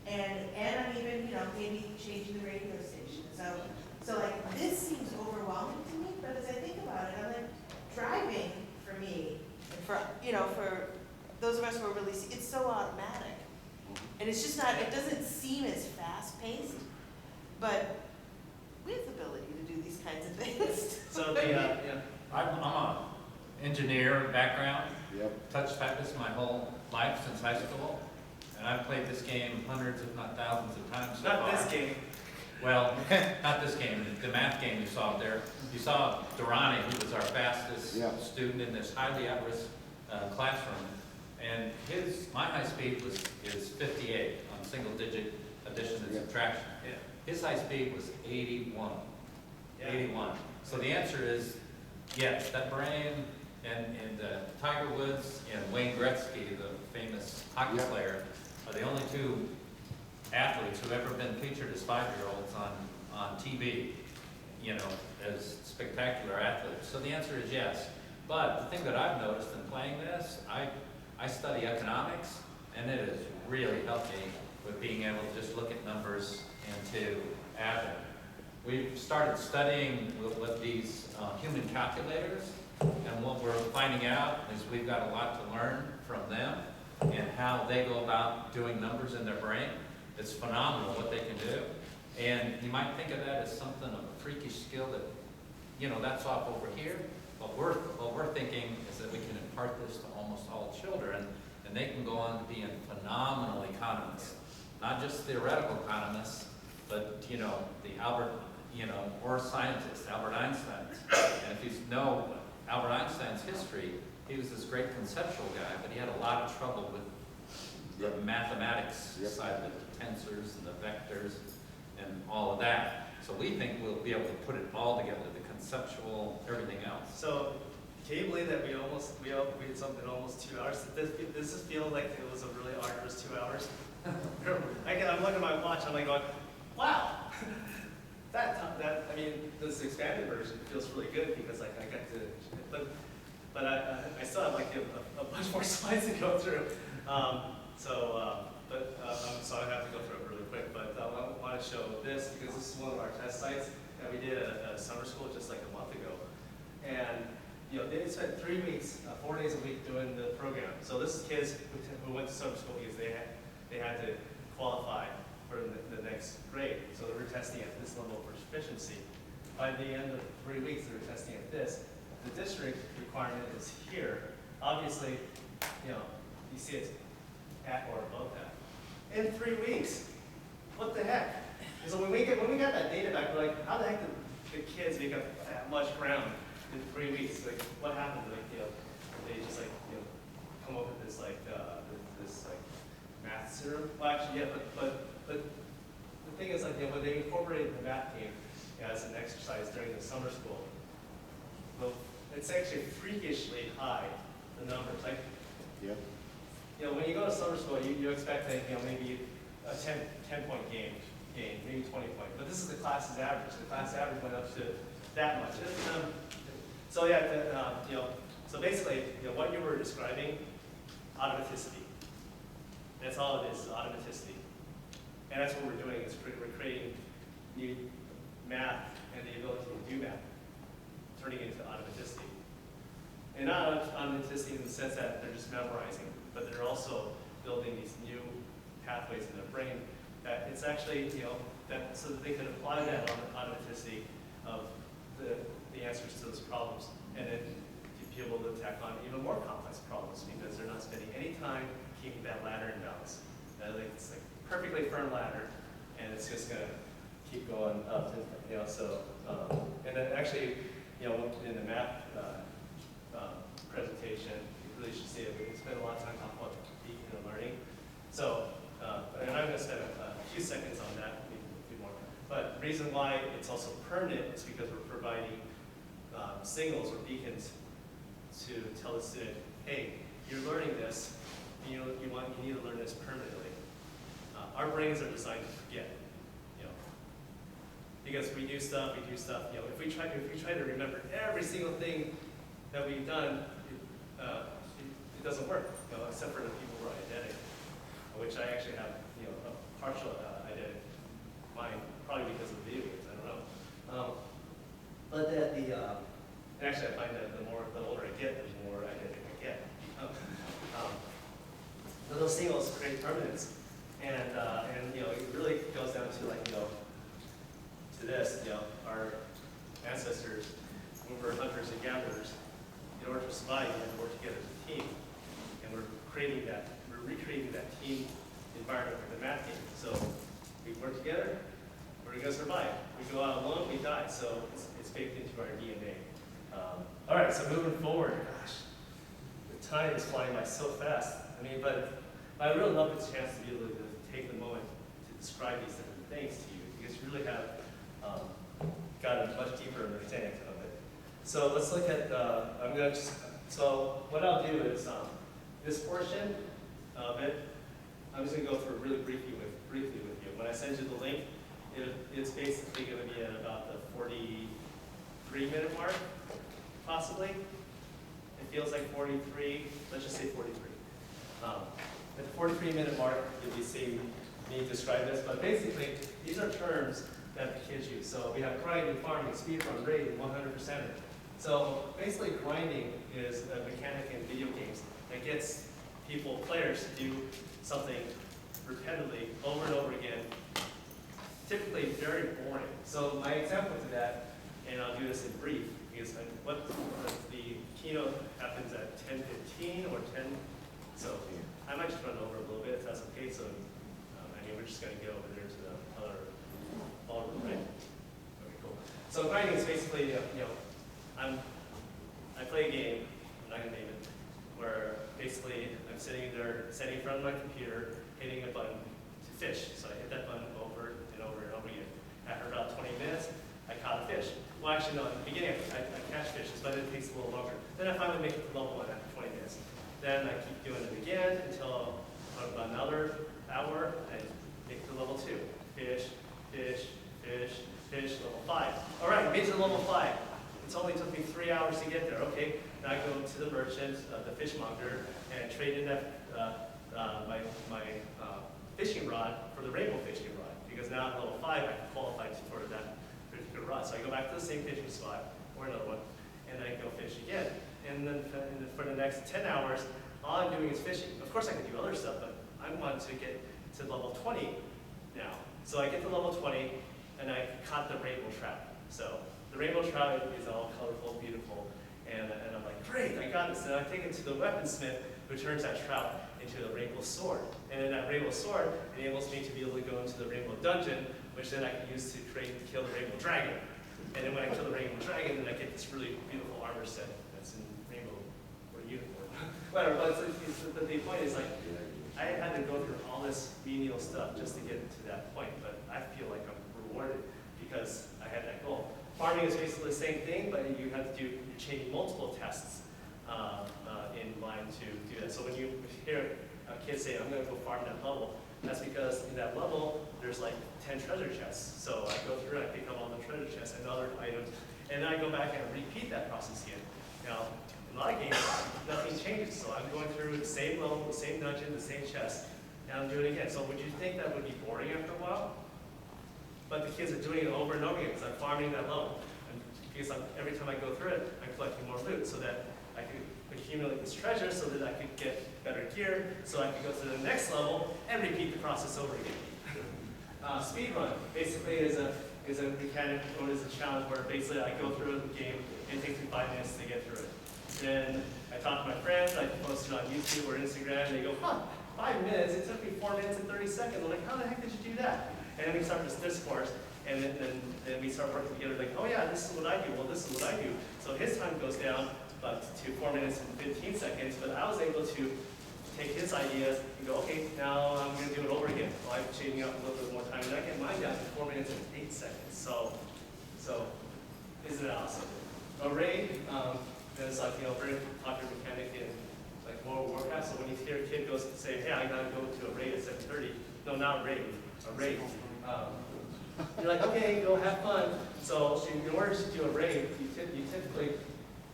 Speaker 7: And I'm even, maybe changing the radio station. So like this seems overwhelming to me, but as I think about it, I'm like, driving for me, for, you know, for those of us who are really, it's so automatic. And it's just not, it doesn't seem as fast-paced, but we have the ability to do these kinds of things.
Speaker 1: So the, yeah.
Speaker 2: I'm a engineer background.
Speaker 14: Yep.
Speaker 2: Touch typist my whole life since high school. And I've played this game hundreds, if not thousands of times so far.
Speaker 1: Not this game.
Speaker 2: Well, not this game, the math game you saw there. You saw Durrani, who was our fastest student in this highly at-risk classroom. And my high speed is 58 on single-digit addition and subtraction.
Speaker 1: Yeah.
Speaker 2: His high speed was 81.
Speaker 1: Yeah.
Speaker 2: 81. So the answer is yes. That brain and Tiger Woods and Wayne Gretzky, the famous hockey player, are the only two athletes who've ever been featured as 5-year-olds on TV, you know, as spectacular athletes. So the answer is yes. But the thing that I've noticed in playing this, I study economics, and it has really helped me with being able to just look at numbers and to add them. We've started studying with these human calculators, and what we're finding out is we've got a lot to learn from them and how they go about doing numbers in their brain. It's phenomenal what they can do. And you might think of that as something of a freakish skill that, you know, that's off over here. But what we're thinking is that we can impart this to almost all children, and they can go on to be phenomenal economists. Not just theoretical economists, but, you know, the or scientists, Albert Einstein. And if you know Albert Einstein's history, he was this great conceptual guy, but he had a lot of trouble with the mathematics side of it, the tensors and the vectors and all of that. So we think we'll be able to put it all together, the conceptual, everything else.
Speaker 1: So can you believe that we did something almost 2 hours? This feels like it was a really arduous 2 hours. I'm looking at my watch, I'm like going, wow. I mean, this expanded version feels really good because like I got to, but I still have like a bunch more slides to go through. So I have to go through it really quick. But I want to show this because this is one of our test sites that we did at a summer school just like a month ago. And you know, they spent 3 weeks, 4 days a week doing the program. So this is kids who went to summer school because they had to qualify for the next grade. So they were testing at this level of proficiency. By the end of 3 weeks, they were testing at this. The district requirement is here. Obviously, you know, you see it's at or above that. In 3 weeks. What the heck? So when we got that data back, we're like, how the heck did the kids make up that much ground in 3 weeks? Like, what happened? Like, you know, they just like, you know, come up with this like math serum. Well, actually, yeah, but the thing is, like, you know, when they incorporated the math game as an exercise during the summer school, well, it's actually freakishly high, the numbers. Like, you know, when you go to summer school, you expect that, you know, maybe a 10-point game, maybe 20 point. But this is the class's average. The class average went up to that much. So yeah, you know, so basically, you know, what you were describing, automaticity. That's all it is automaticity. And that's what we're doing, is we're creating new math and the ability to do math, turning it into automaticity. And not automaticity in the sense that they're just memorizing, but they're also building these new pathways in their brain that it's actually, you know, that so that they can apply that automaticity of the answers to those problems, and then to be able to tack on even more complex problems because they're not spending any time keeping that ladder in balance. It's like a perfectly firm ladder, and it's just gonna keep going up, you know. So, and then actually, you know, in the math presentation, you really should see it. We spent a lot of time talking about beacon and learning. So, and I'm going to spend a few seconds on that, maybe a few more. But the reason why it's also permanent is because we're providing signals or beacons to tell the student, hey, you're learning this, you need to learn this permanently. Our brains are designed to forget, you know, because we do stuff. You know, if we try to remember every single thing that we've done, it doesn't work, you know, except for the people who are eidetic, which I actually have, you know, a partial eidetic mind, probably because of video games, I don't know. But and actually I find that the older I get, the more eidetic I get. those singles create permanence. And you know, it really goes down to like, you know, to this, you know, our ancestors, when we were hunters and gatherers, in order to survive, you had to work together as a team. And we're recreating that team environment with the math game. So we work together, we're gonna survive. We go out alone, we die. So it's baked into our DNA. All right, so moving forward, gosh, the time is flying by so fast. I mean, but I really love the chance to be able to take the moment to describe these different things to you, because you really have got a much deeper understanding of it. So let's look at, so what I'll do is, this portion of it, I'm just gonna go through really briefly with you. When I send you the link, it's basically gonna be at about the 43-minute mark, possibly. It feels like 43, let's just say 43. At the 43-minute mark, you'll be seeing me describe this, but basically, these are terms that the kids use. So we have grinding, farming, speedrun, raid, 100%. So basically, grinding is a mechanic in video games that gets players to do something repetitively over and over again, typically very boring. So my example to that, and I'll do this in brief, because what the keynote happens at 10:15 or 10, so I might just run over a little bit if that's okay. So I mean, we're just going to get over there to the other ballroom, right? Okay, cool. So grinding is basically, you know, I play a game, I'm not going to name it, where basically I'm sitting in front of my computer, hitting a button to fish. So I hit that button over and over and over again. After about 20 minutes, I caught a fish. Well, actually, no, at the beginning, I catch fishes, but it takes a little longer. Then I finally make it to level 1 after 20 minutes. Then I keep doing it again until about another hour, I make it to level 2. Fish, fish, fish, fish, level 5. All right, made it to level 5. It's only took me 3 hours to get there. Okay, now I go to the merchant, the fishmonger, and trade in my fishing rod for the rainbow fishing rod. Because now at level 5, I can qualify for that particular rod. So I go back to the same fishing spot, or another one, and I go fish again. And then for the next 10 hours, all I'm doing is fishing. Of course I can do other stuff, but I want to get to level 20 now. So I get to level 20, and I caught the rainbow trout. So the rainbow trout is all colorful, beautiful, and I'm like, great, I got this. And I take it to the weaponsmith, who turns that trout into a rainbow sword. And then that rainbow sword enables me to be able to go into the rainbow dungeon, which then I can use to kill the rainbow dragon. And then when I kill the rainbow dragon, then I get this really beautiful armor set that's in rainbow or unicorn. Whatever, but the point is, like, I had to go through all this menial stuff just to get to that point, but I feel like I'm rewarded because I had that goal. Farming is basically the same thing, but you have to you're chaining multiple tests in line to do that. So when you hear a kid say, I'm going to go farm that level, that's because in that level, there's like 10 treasure chests. So I go through, I pick up all the treasure chests and other items, and then I go back and repeat that process again. Now, in my games, nothing changes. So I'm going through the same level, the same dungeon, the same chest, and I'm doing it again. So would you think that would be boring after a while? But the kids are doing it over and over again because I'm farming that level. And because every time I go through it, I'm collecting more loot so that I can accumulate this treasure so that I could get better gear, so I could go to the next level and repeat the process over again. Speedrun basically is a mechanic or is a challenge where basically I go through the game and it takes me 5 minutes to get through it. Then I talk to my friends, I post it on YouTube or Instagram, and they go, huh, 5 minutes? It took me 4 minutes and 30 seconds. I'm like, how the heck did you do that? And then we start this discourse, and then we start working together like, oh yeah, this is what I do, well this is what I do. So his time goes down to 4 minutes and 15 seconds, but I was able to take his ideas and go, okay, now I'm going to do it over again. Well, I'm changing up a little bit more time, and I get mine down to 4 minutes and 8 seconds. So isn't it awesome? A raid is like, very popular mechanic in like World of Warcraft. So when you hear a kid goes and say, hey, I got to go to a raid at 7:30. No, not a raid, a raid. You're like, okay, go have fun. So in order to do a raid,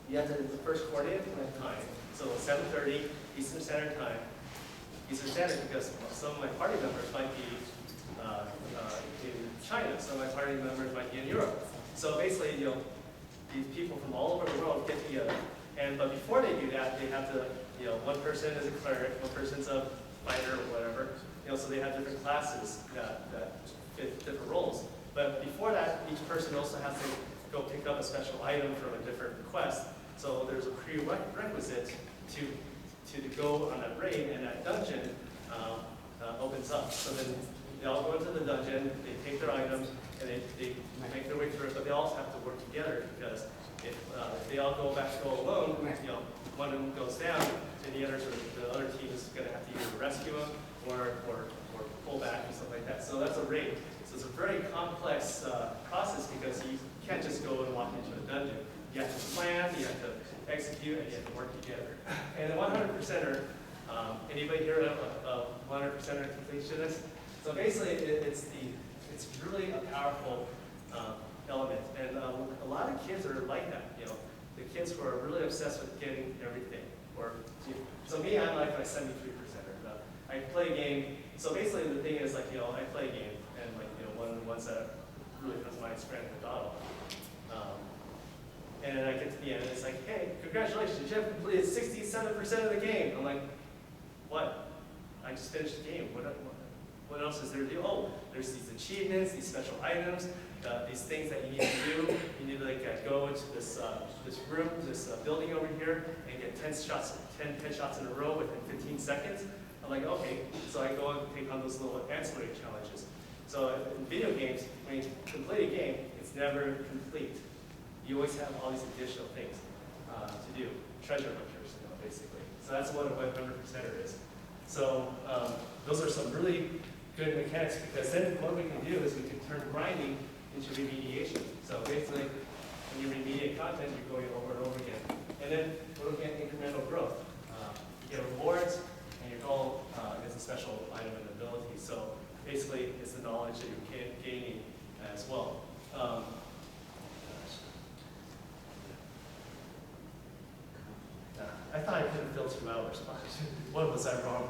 Speaker 1: you have to the first coordinate time. So 7:30 Eastern Standard Time. Eastern Standard because some of my party members might be in China. Some of my party members might be in Europe. So basically, these people from all over the world get together. But before they do that, they have to, one person is a cleric, one person's a fighter or whatever. So they have different classes that fit different roles. But before that, each person also has to go pick up a special item from a different quest. So there's a prerequisite to go on that raid, and that dungeon opens up. So then they all go into the dungeon, they take their items, and they make their way through it, but they also have to work together, because if they all go alone, one of them goes down, and the other team is going to have to either rescue them or pull back and stuff like that. So that's a raid. So it's a very complex process, because you can't just go and walk into a dungeon. You have to plan, you have to execute, and you have to work together. And the 100%er, anybody here of 100%er completionist? So basically, it's really a powerful element, and a lot of kids are like that. The kids who are really obsessed with getting everything. So me, I'm like my 73%er. I play a game. So basically, the thing is I play a game, and one of the ones that really comes to mind is Grand Theft Auto. And then I get to the end, and it's like, hey, congratulations, you have completed 67% of the game. I'm like, what? I just finished the game. What else is there to do? Oh, there's these achievements, these special items, these things that you need to do. You need to go into this room, this building over here, and get 10 headshots in a row within 15 seconds. I'm like, okay. So I go and take on those little ancillary challenges. So in video games, when you complete a game, it's never complete. You always have all these additional things to do. Treasure hunters, basically. So that's what a 100%er is. So those are some really good mechanics, because then what we can do is we can turn grinding into remediation. So basically, when you remediate content, you're going over and over again. And then we're looking at incremental growth. You get rewards, and your goal is a special item and ability. So basically, it's the knowledge that you're gaining as well. I thought I couldn't fill 2 hours. What was I wrong?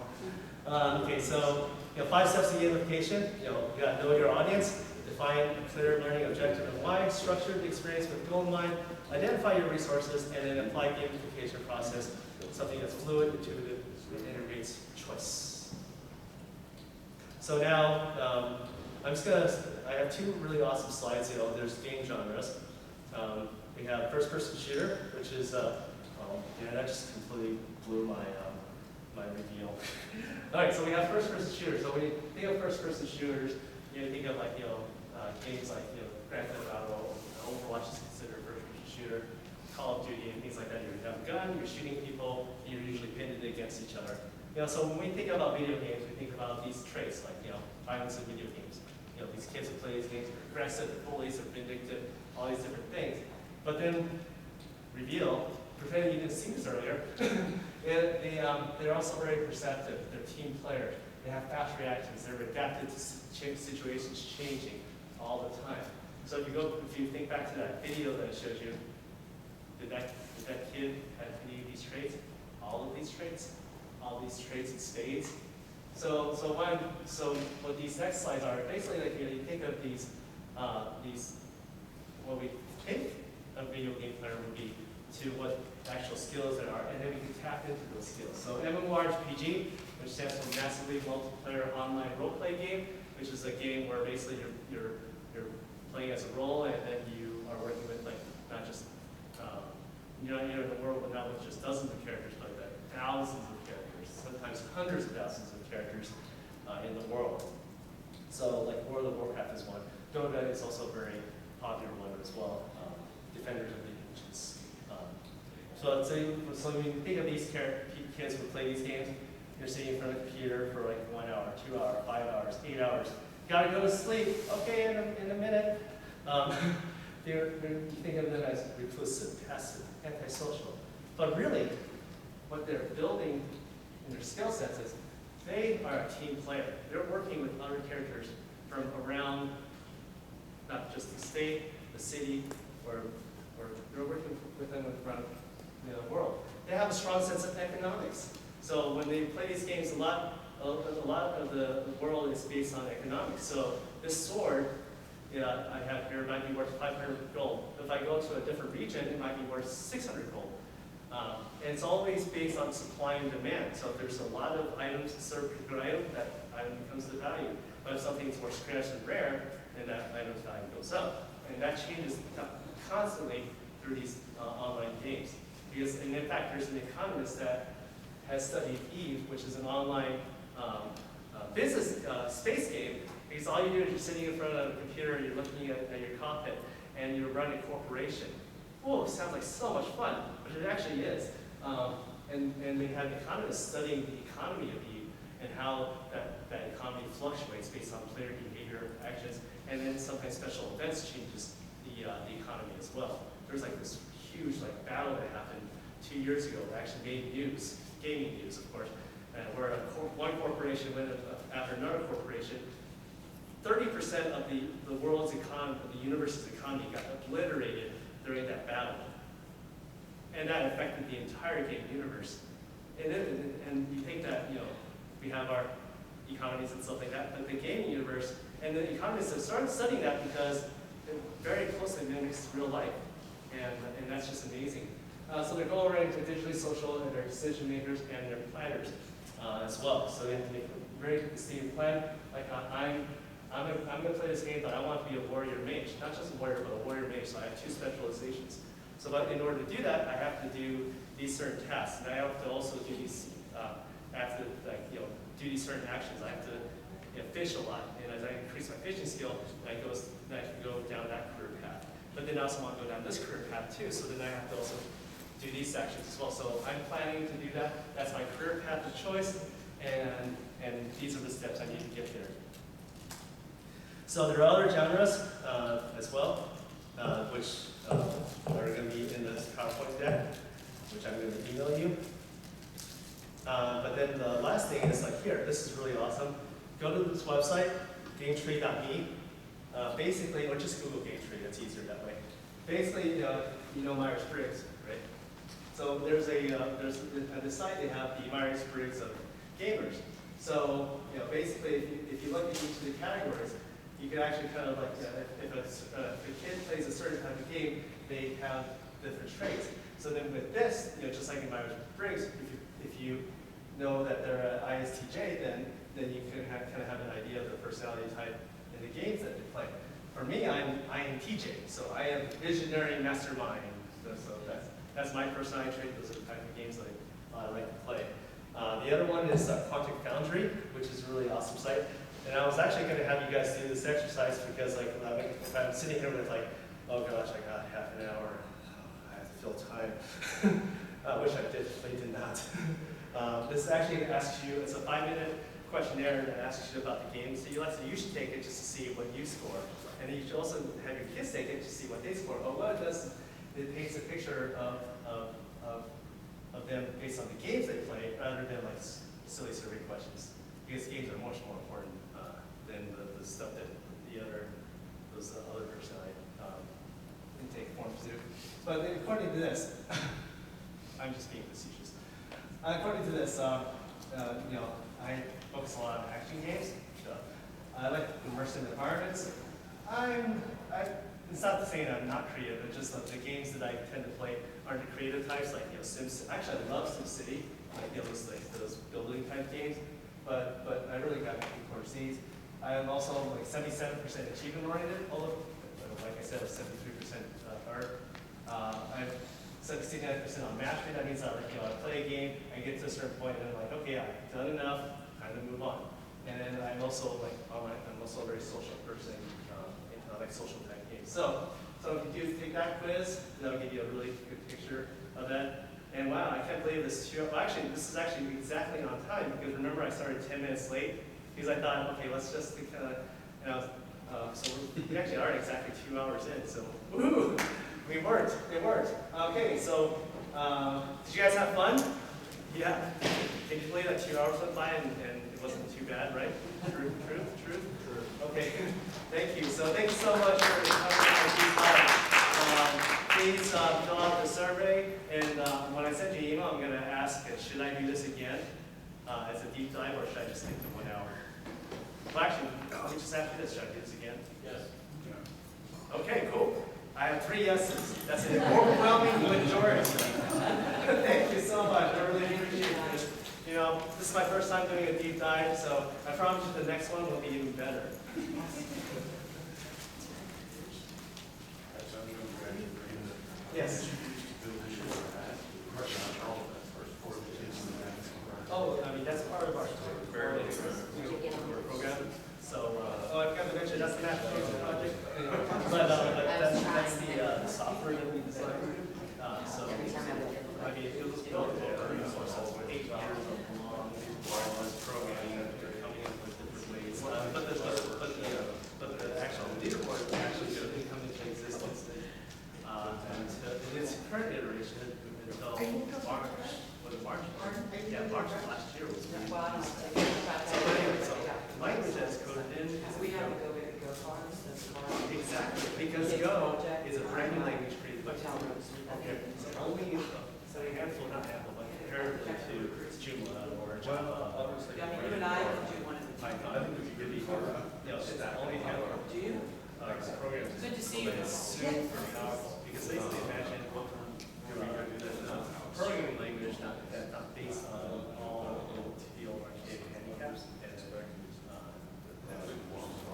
Speaker 1: Okay, so 5 steps to gamification. You got to know your audience, define a clear learning objective and why, structure the experience with goal in mind, identify your resources, and then apply gamification process, something that's fluid, intuitive, and integrates choice. So now, I have 2 really awesome slides. There's game genres. We have first-person shooter, which is that just completely blew my reveal. All right, so we have first-person shooters. So when you think of first-person shooters, you think of games like Grand Theft Auto, Overwatch is considered a first-person shooter, Call of Duty, and things like that. You have a gun, you're shooting people, and you're usually pitted against each other. So when we think about video games, we think about these traits like violence in video games. These kids who play these games are aggressive, they're bullies, they're vindictive, all these different things. But then reveal. Pretending you didn't see this earlier, they're also very perceptive. They're team players. They have fast reactions. They're adapted to situations changing all the time. So if you think back to that video that I showed you, did that kid have any of these traits? All of these traits? All these traits in spades? So what these next slides are, basically you think of these what we think a video game player would be, to what actual skills there are, and then we can tap into those skills. So MMORPG, which stands for Massively Multiplayer Online Roleplay Game, which is a game where basically you're playing as a role, and then you are working with not just you're in the world not with just dozens of characters, but thousands of characters, sometimes hundreds of thousands of characters in the world. So World of Warcraft is one. Dota is also a very popular one as well. Defenders of the Ancients. So when you think of these kids who play these games, you're sitting in front of the computer for 1 hour, 2 hours, 5 hours, 8 hours. Gotta go to sleep. Okay, in a minute. You think of them as reclusive, passive, antisocial. But really, what they're building in their skill sets is they are a team player. They're working with other characters from around not just the state, the city, or they're working with them around the world. They have a strong sense of economics. So when they play these games, a lot of the world is based on economics. So this sword I have here might be worth 500 gold. If I go to a different region, it might be worth 600 gold. And it's always based on supply and demand. So if there's a lot of items to serve a particular item, that item becomes the value. But if something's more scarce and rare, then that item's value goes up. And that changes constantly through these online games. Because, and in fact, there's an economist that has studied Eve, which is an online business space game. Because all you do is you're sitting in front of a computer, you're looking at your cockpit, and you're running a corporation. Whoa, it sounds like so much fun, but it actually is. And they have economists studying the economy of Eve and how that economy fluctuates based on player behavior, actions, and then sometimes special events changes the economy as well. There's like this huge battle that happened 2 years ago that actually made news, gaming news, of course, where one corporation went after another corporation. 30% of the world's economy, the universe's economy, got obliterated during that battle. And that affected the entire game universe. And you think that, we have our economies and stuff like that, but the gaming universe, and the economists have started studying that because it very closely mimics real life. And that's just amazing. So they're goal oriented, digitally social, and they're decision makers, and they're planners as well. So they have to make a very distinct plan. Like I'm going to play this game, but I want to be a warrior mage. Not just a warrior, but a warrior mage. So I have 2 specializations. So but in order to do that, I have to do these certain tasks. And I have to also do these, do these certain actions. I have to fish a lot. And as I increase my fishing skill, I can go down that career path. But then I also want to go down this career path too. So then I have to also do these actions as well. So I'm planning to do that. That's my career path of choice. And these are the steps I need to get there. So there are other genres as well, which are going to be in this PowerPoint deck, which I'm going to email you. But then the last thing is here, this is really awesome. Go to this website, gametree.me. Basically, or just Google Gametree, that's easier that way. Basically, you know Myers-Briggs, right? So there's at the site they have the Myers-Briggs of gamers. So basically, if you look at each of the categories, you can actually kind of if a kid plays a certain type of game, they have different traits. So then with this, just like in Myers-Briggs, if you know that they're an ISTJ, then you can kind of have an idea of their personality type in the games that they play. For me, I'm INTJ, so I am visionary mastermind. So that's my personality trait. Those are the type of games that I like to play. The other one is Quantic Foundry, which is a really awesome site. And I was actually going to have you guys do this exercise because if I'm sitting here with oh gosh, I got half an hour, I have to fill time. I wish I did not. This actually asks you, it's a 5-minute questionnaire that asks you about the games that you like. So you should take it just to see what you score. And then you should also have your kids take it to see what they score. But what it does, it paints a picture of them based on the games they play rather than silly survey questions. Because games are much more important than the stuff that those other personality intake forms do. But according to this, I'm just being facetious. According to this, I focus a lot on action games. So I like immersive environments. It's not to say that I'm not creative, but just the games that I tend to play are the creative types, like Sims. Actually, I love SimCity, those building type games. But I really got to core C's. I am also 77% achievement oriented, although like I said, 73% art. I'm 69% on mastery. That means I play a game, I get to a certain point, and I'm like, okay, I've done enough, time to move on. And then I'm also I'm also a very social person, I like social type games. So if you do take that quiz, that'll give you a really good picture of that. And wow, I can't believe this this is actually exactly on time because remember I started 10 minutes late because I thought, okay, let's just kind of, so we actually are exactly 2 hours in. So woohoo, it worked. Okay, so did you guys have fun? Yeah. Can you believe that 2 hours went by and it wasn't too bad, right? Truth. Okay, thank you. So thank you so much for coming. Please fill out the survey, and when I send you an email, I'm going to ask, should I do this again as a deep dive, or should I just stick to 1 hour? Well, actually, let me just ask you this, should I do this again? Yes. Okay, cool. I have 3 yeses. That's an overwhelming majority. Thank you so much. I really appreciate this. You know, this is my first time doing a deep dive, so I promise you the next one will be even better. Yes. Oh, I mean, that's part of our program. So, I forgot to mention, that's the application project. But that's the software that we designed. So, I mean, it was built over 8 years long before I was programming and coming up with different ways. But the actual leaderboard is actually going to come into existence in its current iteration until March. Was it March? Yeah, March of last year was. So language that's coded in is
Speaker 9: We have to go get Go farms, that's farms.
Speaker 1: exactly, because Go is a brand new language created by okay. So only a handful, not handful, but comparatively to Joomla or Java.
Speaker 9: I mean, you and I can do one of the.
Speaker 1: Python, I think we could be, it's only a handful.
Speaker 9: Do you?
Speaker 1: Programs.
Speaker 9: Good to see you.
Speaker 1: But it's super powerful, because basically imagine programming language not based on all the old archaic handicaps, and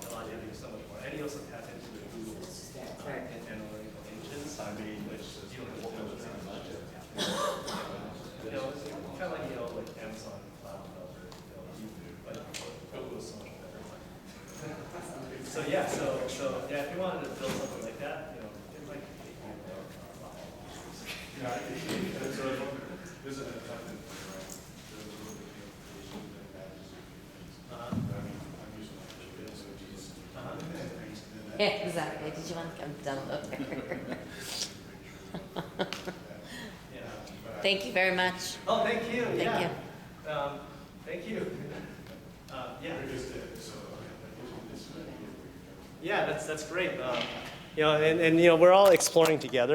Speaker 1: allows you to do so much more. And you also tap into the Google analytical engines, which you don't have to do with much. You know, it's kind of like Amazon Cloud Developer, but Google is so much better. So yeah, if you wanted to build something like that, it might take you a lot.
Speaker 10: Yeah, I think that's sort of, there's an effective
Speaker 8: Yeah, exactly. Did you want to come download there? Thank you very much.
Speaker 1: Oh, thank you.
Speaker 8: Thank
Speaker 1: yeah.
Speaker 8: you.
Speaker 1: Thank you. Yeah, that's great. And we're all exploring together.